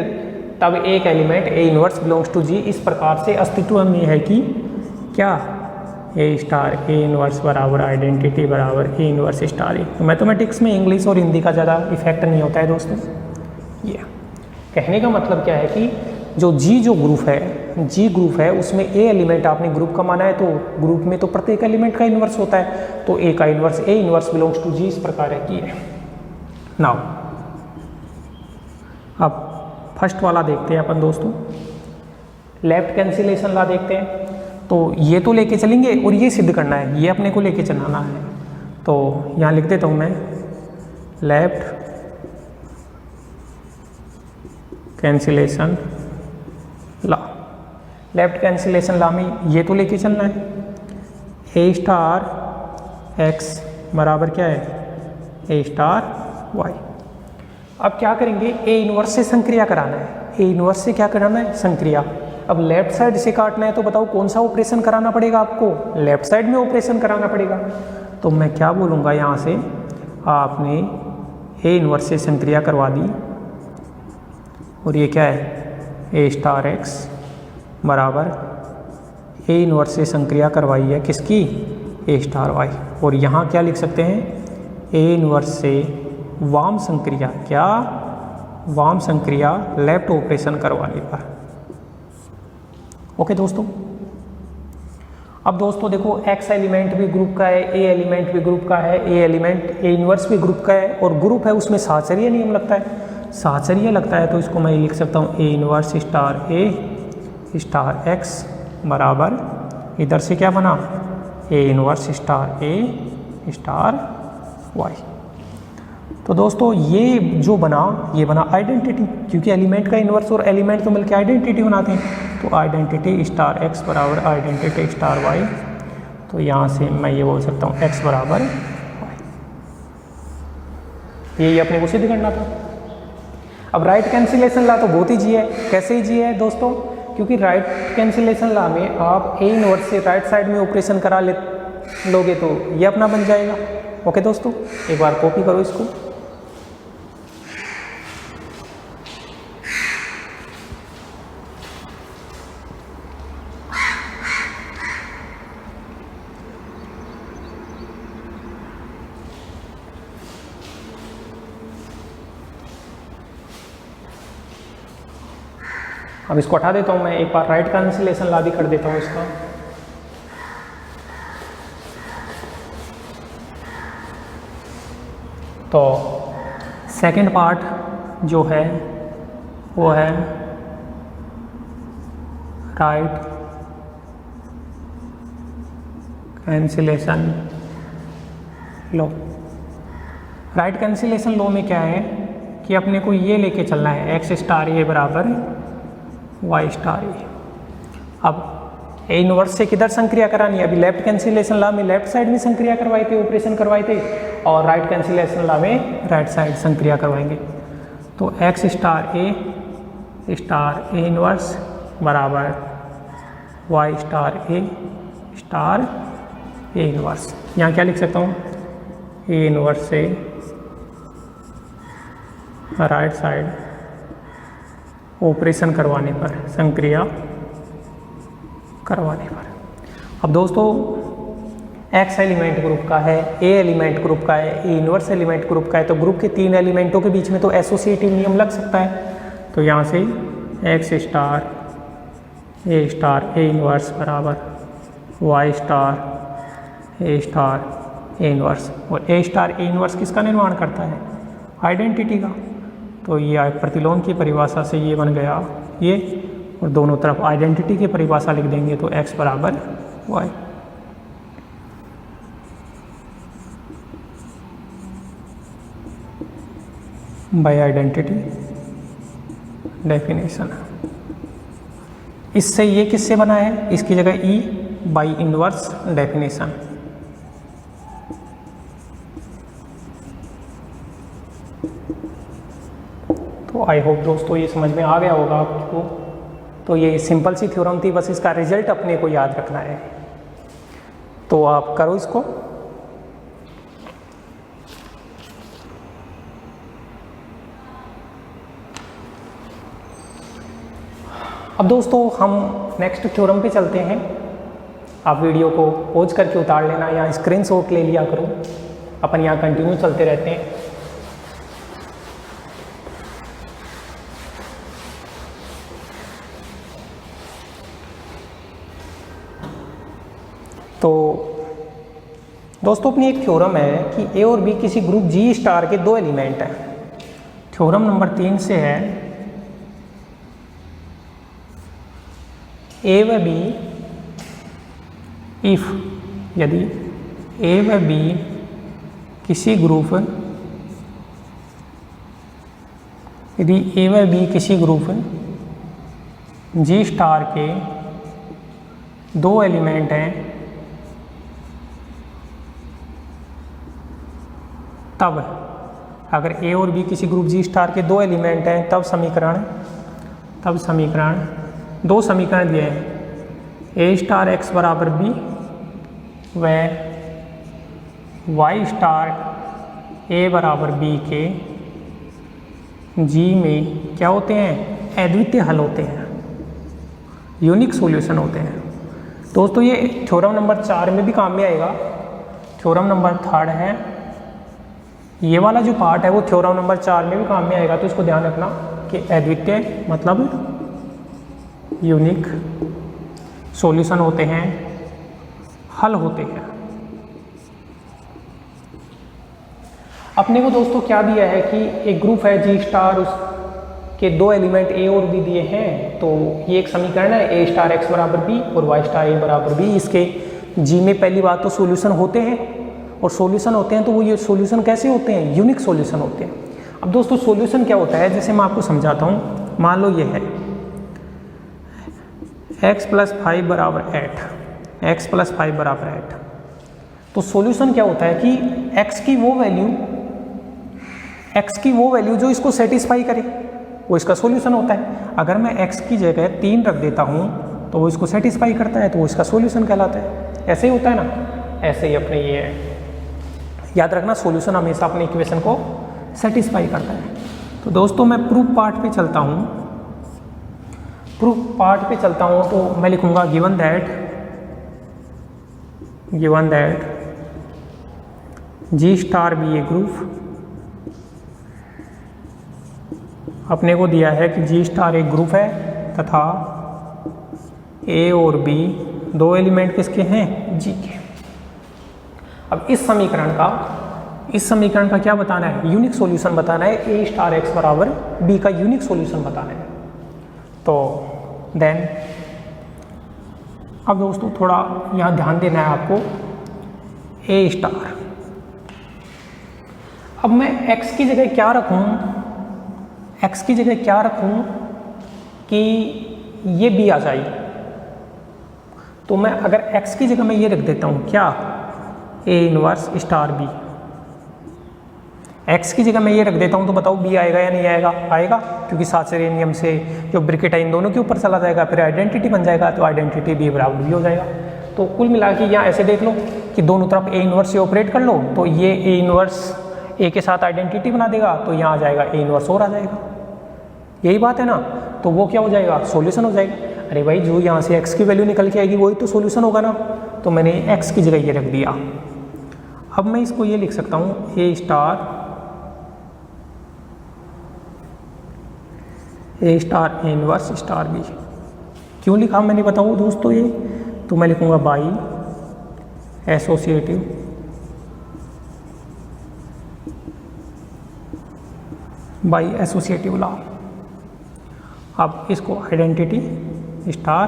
तब एक element a inverse belongs to G इस प्रकार से अस्तित्व में है कि क्या, ए स्टार ए इन्वर्स बराबर आइडेंटिटी बराबर ए इन्वर्स स्टार ए। तो मैथमेटिक्स में इंग्लिश और हिंदी का ज़्यादा इफेक्ट नहीं होता है दोस्तों। ये कहने का मतलब क्या है कि जो ग्रुप है उसमें ए एलिमेंट आपने ग्रुप का माना है, तो ग्रुप में तो प्रत्येक एलिमेंट का इन्वर्स होता है, तो ए का inverse a inverse belongs to G इस प्रकार है कि नाउ। अब फर्स्ट वाला देखते हैं अपन दोस्तों, लेफ्ट कैंसिलेशन लॉ देखते हैं। तो ये तो लेके चलेंगे और ये सिद्ध करना है, ये अपने को लेके चलाना है। तो यहाँ लिख देता हूँ मैं left cancellation law. Left cancellation law में ये तो लेके चलना है, ए स्टार एक्स बराबर क्या है, ए स्टार वाई। अब क्या करेंगे, ए इन्वर्स से संक्रिया कराना है। ए इन्वर्स से क्या कराना है, संक्रिया। अब लेफ्ट साइड से काटना है तो बताओ कौन सा ऑपरेशन कराना पड़ेगा आपको, लेफ्ट साइड में ऑपरेशन कराना पड़ेगा। तो मैं क्या बोलूँगा, यहाँ से आपने ए इन्वर्स से संक्रिया करवा दी और ये क्या है, ए स्टार एक्स बराबर ए इन्वर्स से संक्रिया करवाई है किसकी, ए स्टार वाई। और यहाँ क्या लिख सकते हैं, ए इन्वर्स से वाम संक्रिया, क्या वाम संक्रिया लेफ्ट ऑपरेशन करवाने पर। ओके दोस्तों। अब दोस्तों देखो, एक्स एलिमेंट भी ग्रुप का है, ए एलिमेंट भी ग्रुप का है, ए एलिमेंट ए इन्वर्स भी ग्रुप का है, और ग्रुप है उसमें साहचर्य नियम लगता है। साहचर्य लगता है तो इसको मैं लिख सकता हूँ A inverse star A star x बराबर, इधर से क्या बना, A inverse star A star Y. तो दोस्तों ये जो बना, ये बना आइडेंटिटी, क्योंकि एलिमेंट का इन्वर्स और एलिमेंट तो मिलकर आइडेंटिटी बनाते हैं। तो आइडेंटिटी स्टार एक्स बराबर आइडेंटिटी स्टार वाई। तो यहाँ से मैं ये बोल सकता हूँ एक्स बराबर वाई। यही अपने को सिद्ध करना था। अब राइट कैंसिलेशन लॉ तो बहुत ईजी है। कैसे ईजी है दोस्तों, क्योंकि राइट कैंसिलेशन लॉ में आप ए इन्वर्स से राइट साइड में ऑपरेशन करा लोगे तो ये अपना बन जाएगा। ओके दोस्तों, एक बार कॉपी करो इसको। अब इसको हटा देता हूँ मैं, एक बार राइट कैंसिलेशन ला भी कर देता हूँ इसका। तो सेकंड पार्ट जो है वो है right cancellation law. Right cancellation law में क्या है कि अपने को ये लेके चलना है एक्स स्टार ए बराबर वाई स्टार ए। अब ए इनवर्स से किधर संक्रिया करानी है? अभी लेफ्ट कैंसिलेशन लॉ में लेफ्ट साइड में संक्रिया करवाए थे, ऑपरेशन करवाए थे, और राइट कैंसिलेशन लॉ में राइट साइड संक्रिया करवाएंगे। तो एक्स स्टार ए इनवर्स बराबर वाई स्टार ए इनवर्स। यहाँ क्या लिख सकता हूँ? ए इनवर्स से राइट साइड ऑपरेशन करवाने पर, संक्रिया करवाने पर। अब दोस्तों एक्स एलिमेंट ग्रुप का है, ए एलिमेंट ग्रुप का है, ए इनवर्स एलिमेंट ग्रुप का है, तो ग्रुप के तीन एलिमेंटों के बीच में तो एसोसिएटिव नियम लग सकता है। तो यहाँ से एक्स स्टार ए इनवर्स बराबर वाई स्टार ए इनवर्स। और ए स्टार ए इनवर्स किसका निर्माण करता है? आइडेंटिटी का। तो ये प्रतिलोम की परिभाषा से ये बन गया ये, और दोनों तरफ आइडेंटिटी की परिभाषा लिख देंगे तो x बराबर y। Bye identity definition. इससे ये किससे बना है? इसकी जगह e बाय इनवर्स डेफिनेशन। तो आई होप दोस्तों ये समझ में आ गया होगा आपको। तो ये सिंपल सी थ्योरम थी, बस इसका रिजल्ट अपने को याद रखना है। तो आप करो इसको। अब दोस्तों हम नेक्स्ट थ्योरम पे चलते हैं। आप वीडियो को पॉज करके उतार लेना या स्क्रीनशॉट ले लिया करो, अपन यहाँ कंटिन्यू चलते रहते हैं। तो दोस्तों अपनी एक थ्योरम है कि ए और बी किसी ग्रुप जी स्टार के दो एलिमेंट हैं। थ्योरम नंबर 3 से है ए व बी इफ, यदि ए व बी किसी ग्रुप, यदि ए व बी किसी ग्रुप जी स्टार के दो एलिमेंट हैं, तब अगर ए और बी किसी ग्रुप जी स्टार के दो एलिमेंट हैं तब समीकरण दो समीकरण दिए हैं। ए स्टार एक्स बराबर बी व वाई स्टार ए बराबर बी के जी में क्या होते हैं? अद्वितीय हल होते हैं, यूनिक सॉल्यूशन होते हैं। दोस्तों ये थ्योरम नंबर 4 में भी काम में आएगा। थ्योरम नंबर 3 है, ये वाला जो पार्ट है वो थ्योरम नंबर 4 में भी काम में आएगा। तो इसको ध्यान रखना कि अद्वितीय मतलब यूनिक सॉल्यूशन होते हैं, हल होते हैं। अपने को दोस्तों क्या दिया है कि एक ग्रुप है जी स्टार, उसके दो एलिमेंट ए और बी दिए हैं। तो ये एक समीकरण है ए स्टार एक्स बराबर बी और वाई स्टार ए बराबर बी। इसके जी में पहली बात तो सॉल्यूशन होते हैं, और सॉल्यूशन होते हैं तो वो ये सॉल्यूशन कैसे होते हैं? यूनिक सॉल्यूशन होते हैं। अब दोस्तों सॉल्यूशन क्या होता है, जैसे मैं आपको समझाता हूँ। मान लो ये है x + 5 बराबर 8, x + 5 बराबर 8। तो सॉल्यूशन क्या होता है कि x की वो वैल्यू जो इसको सेटिस्फाई करे वो इसका सॉल्यूशन होता है। अगर मैं x की जगह 3 रख देता हूँ तो वो इसको सेटिस्फाई करता है, तो वो इसका सॉल्यूशन कहलाता है। ऐसे ही होता है ना, ऐसे ही अपने ये याद रखना, सॉल्यूशन हमेशा अपने इक्वेशन को सेटिस्फाई करता है। तो दोस्तों मैं प्रूफ पार्ट पे चलता हूँ। तो मैं लिखूँगा given that G star be a group. अपने को दिया है कि जी स्टार एक ग्रुप है तथा ए और बी दो एलिमेंट किसके हैं, जी के। अब इस समीकरण का क्या बताना है, यूनिक सॉल्यूशन बताना है, ए स्टार एक्स बराबर बी का यूनिक सॉल्यूशन बताना है। तो देन अब दोस्तों थोड़ा यहाँ ध्यान देना है आपको, ए स्टार, अब मैं x की जगह क्या रखूँ, x की जगह क्या रखूँ कि ये b आ जाए। तो मैं अगर x की जगह मैं ये रख देता हूँ क्या, a inverse star b, x की जगह मैं ये रख देता हूँ तो बताओ b आएगा या नहीं आएगा, आएगा, क्योंकि साचरे नियम से जो ब्रैकेट है इन दोनों के ऊपर चला जाएगा, फिर आइडेंटिटी बन जाएगा, तो आइडेंटिटी b बराबर b हो जाएगा। तो कुल मिला के यहाँ ऐसे देख लो कि दोनों तरफ a इनवर्स से ऑपरेट कर लो, तो ये a इनवर्स a के साथ आइडेंटिटी बना देगा, तो यहाँ आ जाएगा a इनवर्स और आ जाएगा, यही बात है ना। तो वो क्या हो जाएगा, सॉल्यूशन हो जाएगा। अरे भाई जो यहाँ से x की वैल्यू निकल के आएगी वही तो सॉल्यूशन होगा ना, तो मैंने x की जगह ये रख दिया। अब मैं इसको ये लिख सकता हूँ a star a inverse star b। क्यों लिखा मैंने बताऊँ दोस्तों ये, तो मैं लिखूँगा बाई एसोसिएटिव लॉ। अब इसको आइडेंटिटी स्टार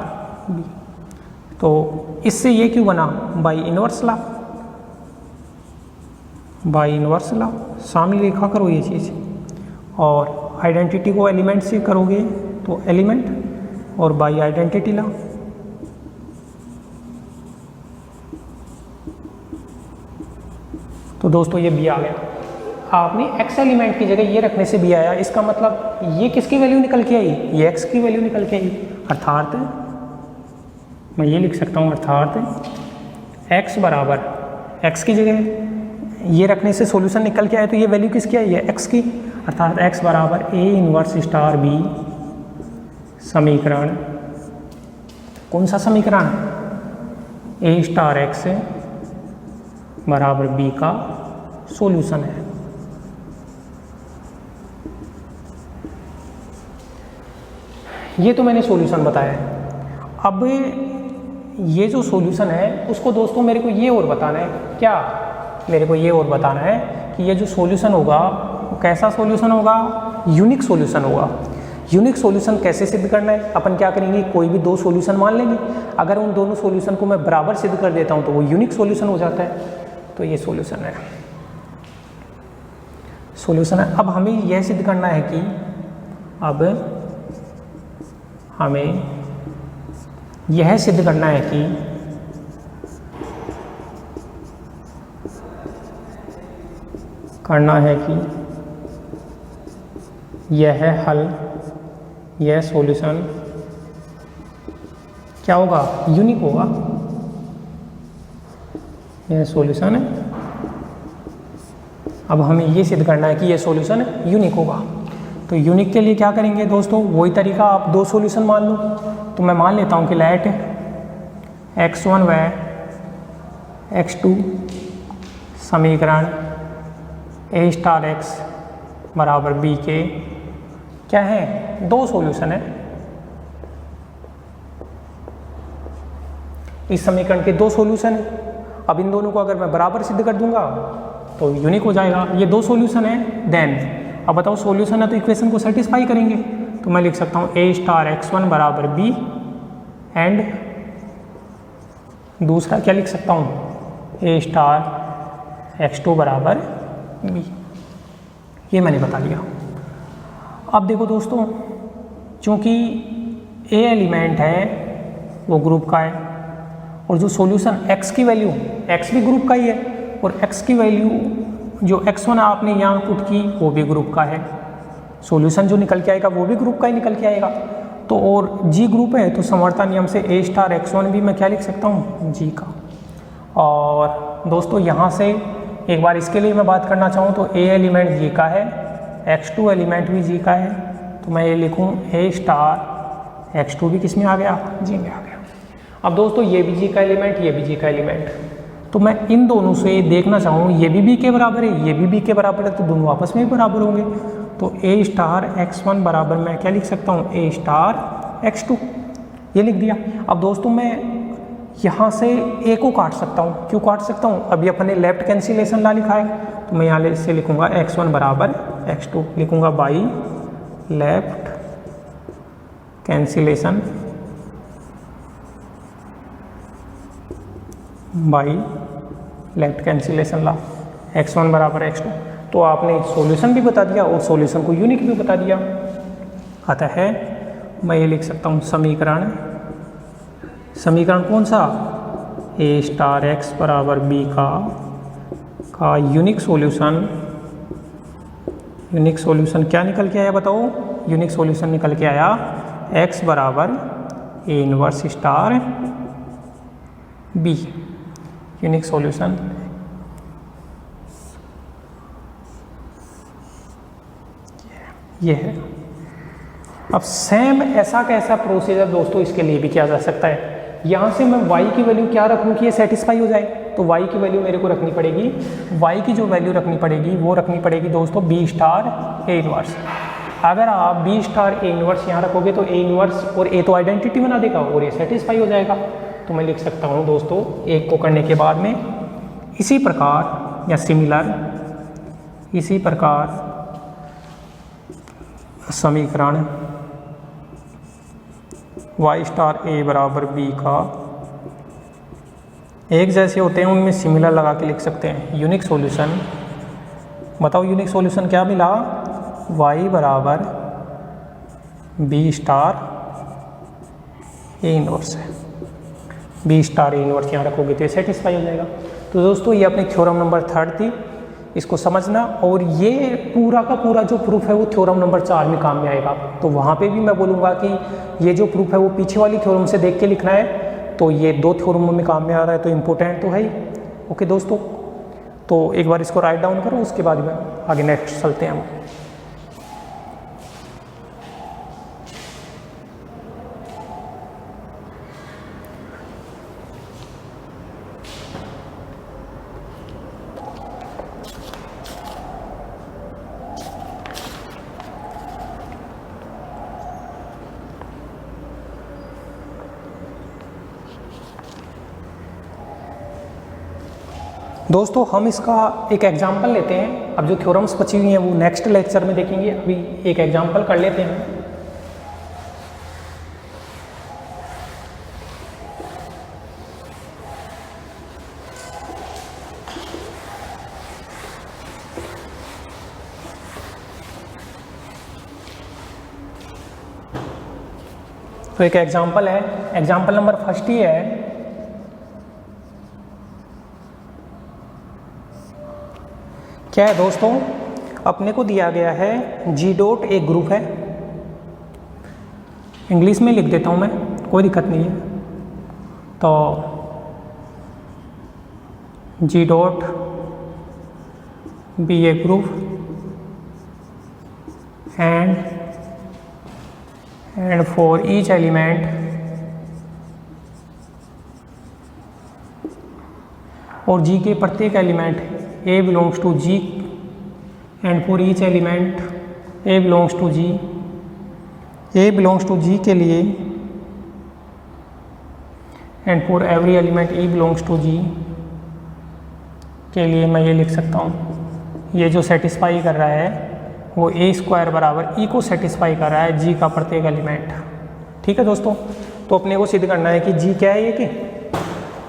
बी, तो इससे ये क्यों बना, बाई इनवर्स लॉ, सामने लिखा करो ये चीज़, और आइडेंटिटी को एलिमेंट से करोगे तो एलिमेंट, और बाई आइडेंटिटी लॉ। तो दोस्तों ये बी आ गया। आपने x एलिमेंट की जगह ये रखने से भी आया, इसका मतलब ये किसकी वैल्यू निकल के आई, ये x की वैल्यू निकल के आई, अर्थात मैं ये लिख सकता हूँ, अर्थात x बराबर, x की जगह ये रखने से सॉल्यूशन निकल के आया, तो ये वैल्यू किसकी आई है, x की, अर्थात x बराबर a इनवर्स स्टार b समीकरण, कौन सा समीकरण, a स्टार x बराबर b का सॉल्यूशन है। ये तो मैंने सॉल्यूशन बताया है। अब ये जो सॉल्यूशन है उसको दोस्तों मेरे को ये और बताना है, क्या, मेरे को ये और बताना है कि ये जो सॉल्यूशन होगा वो कैसा सॉल्यूशन होगा, यूनिक सॉल्यूशन होगा। यूनिक सॉल्यूशन कैसे सिद्ध करना है, अपन क्या करेंगे, कोई भी दो सॉल्यूशन मान लेंगे, अगर उन दोनों सॉल्यूशन को मैं बराबर सिद्ध कर देता हूँ तो वो यूनिक सॉल्यूशन हो जाता है। तो ये सॉल्यूशन है, सॉल्यूशन है। अब हमें यह सिद्ध करना है कि, अब हमें यह सिद्ध करना है कि यह हल, यह सॉल्यूशन क्या होगा, यूनिक होगा। यह सॉल्यूशन है, अब हमें ये सिद्ध करना है कि यह सॉल्यूशन यूनिक होगा। तो यूनिक के लिए क्या करेंगे दोस्तों, वही तरीका, आप दो सॉल्यूशन मान लो। तो मैं मान लेता हूँ कि लेट x1 व x2 समीकरण a स्टार x बराबर b के क्या है, दो सॉल्यूशन है। इस समीकरण के दो सॉल्यूशन है। अब इन दोनों को अगर मैं बराबर सिद्ध कर दूंगा तो यूनिक हो जाएगा। ये दो सॉल्यूशन है। देन अब बताओ सॉल्यूशन है तो इक्वेशन को सेटिस्फाई करेंगे। तो मैं लिख सकता हूँ a स्टार x1 बराबर b एंड दूसरा क्या लिख सकता हूँ, a स्टार x2 बराबर b। ये मैंने बता दिया। अब देखो दोस्तों, चूँकि a एलिमेंट है वो ग्रुप का है और जो सॉल्यूशन x की वैल्यू, x भी ग्रुप का ही है और x की वैल्यू जो x1 आपने यहाँ पुट की वो भी ग्रुप का है। सॉल्यूशन जो निकल के आएगा वो भी ग्रुप का ही निकल के आएगा। तो और g ग्रुप है तो समवर्ता नियम से a स्टार x1 भी मैं क्या लिख सकता हूँ, g का। और दोस्तों यहाँ से एक बार इसके लिए मैं बात करना चाहूँ तो a एलिमेंट g का है, x2 एलिमेंट भी g का है। तो मैं ये लिखूँ a स्टार x2 भी किस में आ गया, g में आ गया। अब दोस्तों ये भी g का एलिमेंट, ये भी g का एलिमेंट, तो मैं इन दोनों से देखना चाहूँ ये भी b के बराबर है, ये भी b के बराबर है, तो दोनों आपस में ही बराबर होंगे। तो a स्टार x1 बराबर मैं क्या लिख सकता हूँ, a स्टार x2, ये लिख दिया। अब दोस्तों मैं यहाँ से a को काट सकता हूँ। क्यों काट सकता हूँ? अभी अपने लेफ्ट कैंसिलेशन ला लिखा है, तो मैं यहाँ से लिखूँगा x1 बराबर x2, लिखूँगा by left cancellation by left cancellation law, x1 बराबर x2। तो आपने सॉल्यूशन भी बता दिया और सॉल्यूशन को यूनिक भी बता दिया। अतः है मैं ये लिख सकता हूँ समीकरण कौन सा? a स्टार x बराबर b का यूनिक सॉल्यूशन क्या निकल के आया बताओ? यूनिक सॉल्यूशन निकल के आया x बराबर a inverse star b, unique solution. ये है। अब सेम ऐसा कैसा प्रोसीजर दोस्तों इसके लिए भी किया जा सकता है। यहाँ से मैं y की वैल्यू क्या रखूँ कि ये सेटिस्फाई हो जाए? तो y की वैल्यू मेरे को रखनी पड़ेगी, y की जो वैल्यू रखनी पड़ेगी वो रखनी पड़ेगी दोस्तों b स्टार a इनवर्स। अगर आप b स्टार a इनवर्स यहाँ रखोगे तो a इनवर्स और a तो आइडेंटिटी बना देगा और ये सेटिस्फाई हो जाएगा। तो मैं लिख सकता हूँ दोस्तों एक को करने के बाद में इसी प्रकार या सिमिलर, इसी प्रकार समीकरण y स्टार a बराबर b का एक जैसे होते हैं उनमें सिमिलर लगा के लिख सकते हैं। यूनिक सॉल्यूशन बताओ, यूनिक सॉल्यूशन क्या मिला? y बराबर b स्टार a इनवर्स है। b स्टार a इनवर्स यहाँ रखोगे तो ये सेटिस्फाई हो जाएगा। तो दोस्तों ये अपनी थ्योरम नंबर 3 थी, इसको समझना। और ये पूरा का पूरा जो प्रूफ है वो थ्योरम नंबर 4 में काम में आएगा। तो वहाँ पे भी मैं बोलूँगा कि ये जो प्रूफ है वो पीछे वाली थ्योरम से देख के लिखना है। तो ये 2 थ्योरमों में काम में आ रहा है तो इम्पोर्टेंट तो है ही। ओके दोस्तों, तो एक बार इसको राइट डाउन करो, उसके बाद में आगे नेक्स्ट चलते हैं हम। दोस्तों हम इसका एक एग्जाम्पल लेते हैं। अब जो थ्योरम्स बची हुई हैं वो नेक्स्ट लेक्चर में देखेंगे, अभी एक एग्जाम्पल कर लेते हैं। तो एक एग्जाम्पल है, एग्जाम्पल नंबर फर्स्ट ही है। क्या है दोस्तों? अपने को दिया गया है जी डॉट एक ग्रुप है, इंग्लिश में लिख देता हूँ मैं, कोई दिक्कत नहीं है। तो G dot be a group and for each element और जी के प्रत्येक element A belongs to G and for each element A belongs to G, A belongs to G के लिए and for every element E belongs to G के लिए मैं ये लिख सकता हूँ, ये जो सेटिस्फाई कर रहा है वो A स्क्वायर बराबर E को सेटिस्फाई कर रहा है G का प्रत्येक एलिमेंट। ठीक है दोस्तों, तो अपने को सिद्ध करना है कि G क्या है, ये कि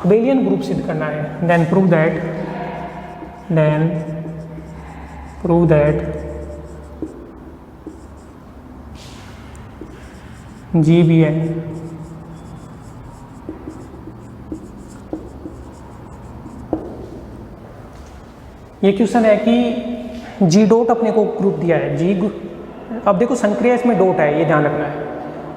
अबेलियन ग्रुप सिद्ध करना है। देन प्रूव दैट G भी है। ये क्वेश्चन है कि जी डॉट अपने को ग्रुप दिया है, जी अब देखो संक्रिया इसमें डॉट है, ये ध्यान रखना है।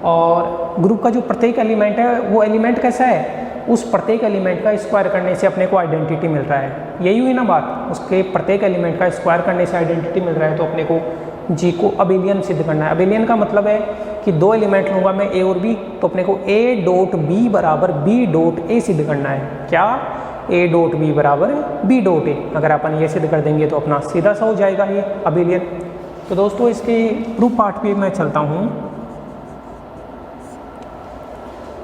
और ग्रुप का जो प्रत्येक एलिमेंट है वो एलिमेंट कैसा है, उस प्रत्येक एलिमेंट का स्क्वायर करने से अपने को आइडेंटिटी मिल रहा है। यही हुई ना बात, उसके प्रत्येक एलिमेंट का स्क्वायर करने से आइडेंटिटी मिल रहा है। तो अपने को जी को अबेलियन सिद्ध करना है। अबेलियन का मतलब है कि 2 एलिमेंट लूँगा मैं ए और बी, तो अपने को ए डॉट बी बराबर बी डॉट ए सिद्ध करना है। क्या? ए डॉट बी बराबर बी डॉट ए। अगर अपन ये सिद्ध कर देंगे तो अपना सीधा सा हो जाएगा ये अबेलियन। तो दोस्तों इसके प्रूफ पार्ट पे मैं चलता हूँ।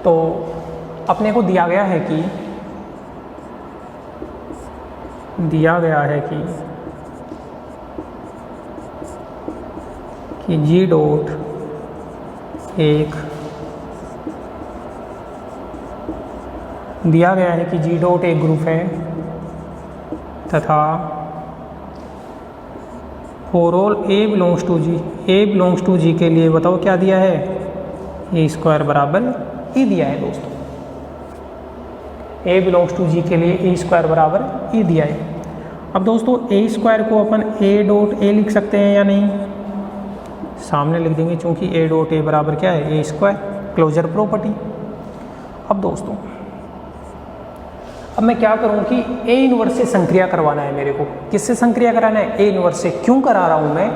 तो अपने को दिया गया है कि जी डॉट एक ग्रुप है तथा for all A belongs to G के लिए बताओ क्या दिया है, ए स्क्वायर बराबर ई दिया है दोस्तों। ए बिलोंग्स टू जी के लिए ए स्क्वायर बराबर ई दिया है। अब दोस्तों ए स्क्वायर को अपन ए डॉट ए लिख सकते हैं या नहीं, सामने लिख देंगे, क्योंकि ए डॉट ए बराबर क्या है, ए स्क्वायर, क्लोजर प्रॉपर्टी। अब दोस्तों अब मैं क्या करूं कि ए इनवर्स से संक्रिया करवाना है मेरे को। किससे संक्रिया कराना है, ए इनवर्स से। क्यों करा रहा हूं मैं,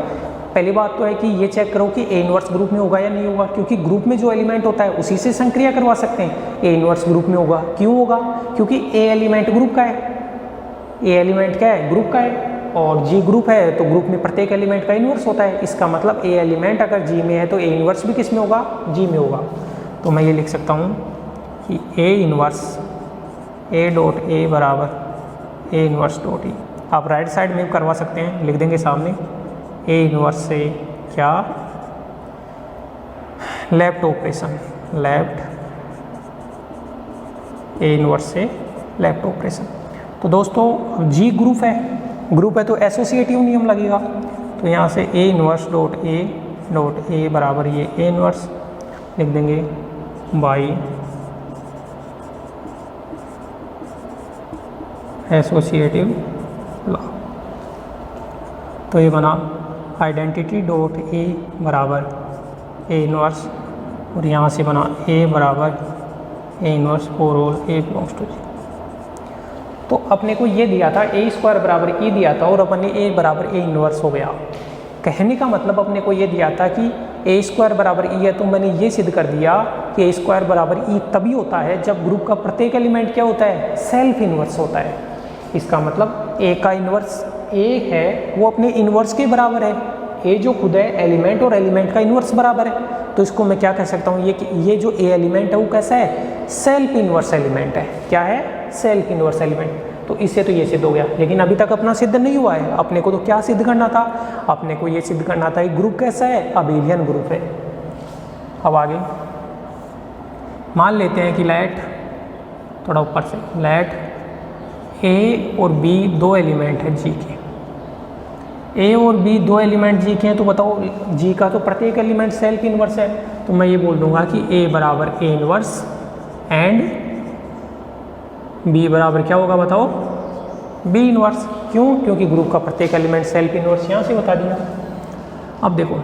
पहली बात तो है कि ये चेक करो कि ए इनवर्स ग्रुप में होगा या नहीं होगा, क्योंकि ग्रुप में जो एलिमेंट होता है उसी से संक्रिया करवा सकते हैं। ए इनवर्स ग्रुप में होगा, क्यों होगा, क्योंकि ए एलिमेंट ग्रुप का है, ए एलिमेंट क्या है, ग्रुप का है, और जी ग्रुप है तो ग्रुप में प्रत्येक एलिमेंट का इनवर्स होता है। इसका मतलब ए एलिमेंट अगर जी में है तो ए इनवर्स भी किस में होगा, जी में होगा। तो मैं ये लिख सकता हूँ कि A inverse A dot A बराबर ए इनवर्स डॉट ई। आप राइट साइड में करवा सकते हैं, लिख देंगे सामने ए इनवर्स से क्या, लेफ्ट ऑपरेशन, ए इनवर्स से लेफ्ट ऑपरेशन। तो दोस्तों जी ग्रुप है तो एसोसिएटिव नियम लगेगा। तो यहाँ से ए इनवर्स डॉट ए बराबर ये ए इनवर्स लिख देंगे बाई एसोसिएटिव लॉ। तो ये बना आइडेंटिटी डॉट ए बराबर ए इनवर्स, और यहाँ से बना ए बराबर ए inverse for all A belongs to G. तो अपने को ये दिया था ए स्क्वायर बराबर ई दिया था, और अपने ए बराबर ए इनवर्स हो गया। कहने का मतलब अपने को ये दिया था कि ए स्क्वायर बराबर ई है, तो मैंने ये सिद्ध कर दिया कि ए स्क्वायर बराबर ई तभी होता है जब ग्रुप का प्रत्येक एलिमेंट क्या होता है, सेल्फ इनवर्स होता है। इसका मतलब ए का इनवर्स ए है वो अपने इनवर्स के बराबर है, ए जो खुद है एलिमेंट और एलिमेंट का इनवर्स बराबर है। तो इसको मैं क्या कह सकता हूँ, ये जो ए एलिमेंट है वो कैसा है, सेल्फ इनवर्स एलिमेंट है। क्या है, सेल्फ इनवर्स एलिमेंट। तो इससे तो ये सिद्ध हो गया, लेकिन अभी तक अपना सिद्ध नहीं हुआ है। अपने को तो क्या सिद्ध करना था, अपने को ये सिद्ध करना था ग्रुप कैसा है, अबेलियन ग्रुप है। अब आगे मान लेते हैं कि लेट, थोड़ा ऊपर से, लेट ए और बी दो एलिमेंट है जी के, ए और बी दो एलिमेंट जी के हैं। तो बताओ जी का तो प्रत्येक एलिमेंट सेल्फ इनवर्स है, तो मैं ये बोल दूंगा कि ए बराबर ए इनवर्स एंड बी बराबर क्या होगा, बताओ बी इनवर्स। क्यों, क्योंकि ग्रुप का प्रत्येक एलिमेंट सेल्फ इनवर्स, यहाँ से बता दिया। अब देखो,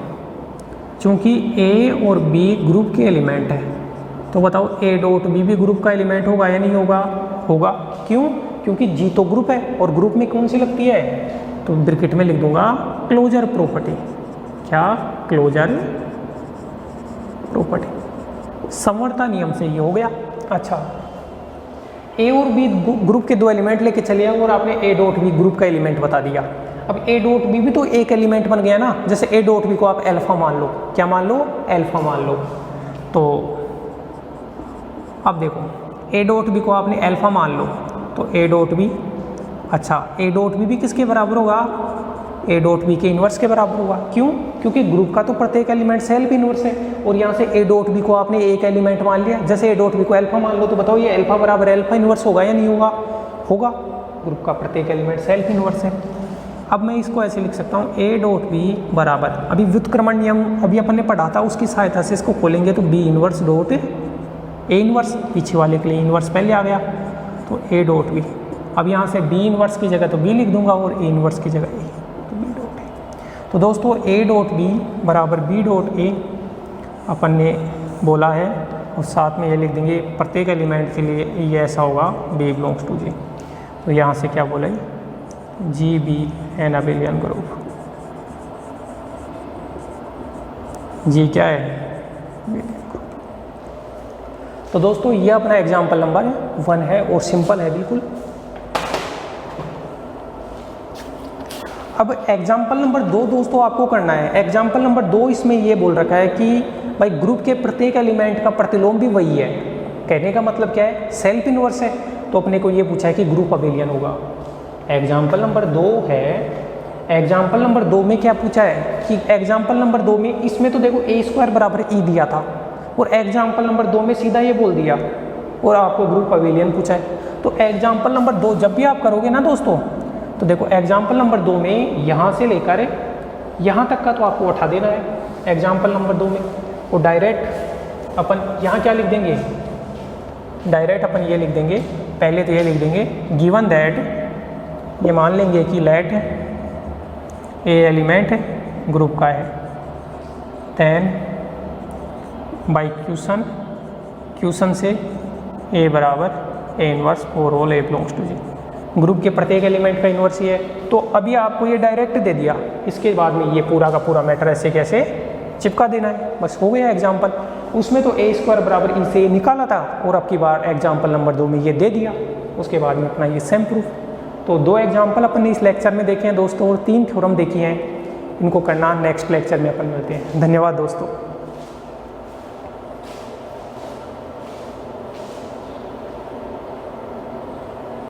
चूंकि ए और बी ग्रुप के एलिमेंट है, तो बताओ ए डॉट बी भी ग्रुप का एलिमेंट होगा या नहीं होगा, होगा। क्यों, क्योंकि जी तो ग्रुप है, और ग्रुप में कौन सी लगती है, तो ब्रैकेट में लिख दूंगा क्लोजर प्रॉपर्टी। क्या, क्लोजर प्रॉपर्टी, समवर्ता नियम से ये हो गया। अच्छा, ए और बी ग्रुप के दो एलिमेंट लेके चले और आपने ए डॉट बी ग्रुप का एलिमेंट बता दिया। अब ए डॉट बी भी तो एक एलिमेंट बन गया ना, जैसे ए डॉट बी को आप अल्फा मान लो, क्या मान लो, अल्फा मान लो। तो अब देखो ए डॉट बी को आपने अल्फा मान लो, तो ए डॉट बी, अच्छा ए डॉट बी भी किसके बराबर होगा, ए डॉट बी के इन्वर्स के बराबर होगा। क्यों, क्योंकि ग्रुप का तो प्रत्येक एलिमेंट सेल्फ इन्वर्स है, और यहाँ से ए डॉट बी को आपने एक एलिमेंट मान लिया। जैसे ए डॉट बी को अल्फा मान लो, तो बताओ ये अल्फा बराबर अल्फा इन्वर्स होगा या नहीं होगा, होगा। ग्रुप का प्रत्येक एलिमेंट सेल्फ इन्वर्स है। अब मैं इसको ऐसे लिख सकता हूँ, ए डॉट बी बराबर, अभी व्युत्क्रमण नियम अभी अपन ने पढ़ा था, उसकी सहायता से इसको खोलेंगे तो B inverse dot A inverse, पीछे वाले के लिए इन्वर्स पहले आ गया, तो ए डॉट बी। अब यहाँ से बी इन्वर्स की जगह तो बी लिख दूंगा, और ए इन्वर्स की जगह ए, तो बी डॉट ए। तो दोस्तों ए डॉट बी बराबर बी डॉट ए अपन ने बोला है, और साथ में ये लिख देंगे प्रत्येक एलिमेंट के लिए ये ऐसा होगा, बी बिलोंग्स टू जी। तो यहाँ से क्या बोले, G be an abelian group. G क्या है, तो दोस्तों ये अपना एग्जाम्पल नंबर 1 है, और सिंपल है बिल्कुल। अब एग्जाम्पल नंबर 2 दोस्तों आपको करना है। एग्जाम्पल नंबर 2 इसमें ये बोल रखा है कि भाई ग्रुप के प्रत्येक एलिमेंट का प्रतिलोम भी वही है। कहने का मतलब क्या है, सेल्फ इन्वर्स है, तो अपने को ये पूछा है कि ग्रुप अबेलियन होगा। एग्जाम्पल नंबर 2 है, एग्जाम्पल नंबर 2 में क्या पूछा है कि एग्जाम्पल नंबर 2 में इसमें तो देखो ए स्क्वायर बराबर ई दिया था, और एग्जाम्पल नंबर 2 में सीधा ये बोल दिया और आपको ग्रुप अबेलियन पूछा है। तो एग्जाम्पल नंबर 2 जब भी आप करोगे ना दोस्तों, तो देखो एग्जाम्पल नंबर 2 में यहाँ से लेकर यहाँ तक का तो आपको उठा देना है एग्जाम्पल नंबर 2 में, और डायरेक्ट अपन यहाँ क्या लिख देंगे, डायरेक्ट अपन ये लिख देंगे, पहले तो ये लिख देंगे गिवन दैट, ये मान लेंगे कि लेट ए एलिमेंट ग्रुप का है, देन बाई क्वेश्चन से ए बराबर ए inverse for all A belongs to G, group के प्रत्येक एलिमेंट का इन्वर्स ही है। तो अभी आपको ये डायरेक्ट दे दिया, इसके बाद में ये पूरा का पूरा मैटर ऐसे कैसे चिपका देना है, बस हो गया एग्जाम्पल। उसमें तो ए स्क्वायर बराबर ई से निकाला था, और अब की बार एग्जाम्पल नंबर 2 में ये दे दिया, उसके बाद में अपना ये सेम प्रूफ। तो 2 एग्जाम्पल अपन ने इस लेक्चर में देखे हैं दोस्तों, और 3 थ्योरम देखी हैं, इनको करना नेक्स्ट लेक्चर में अपन मिलते हैं। धन्यवाद दोस्तों।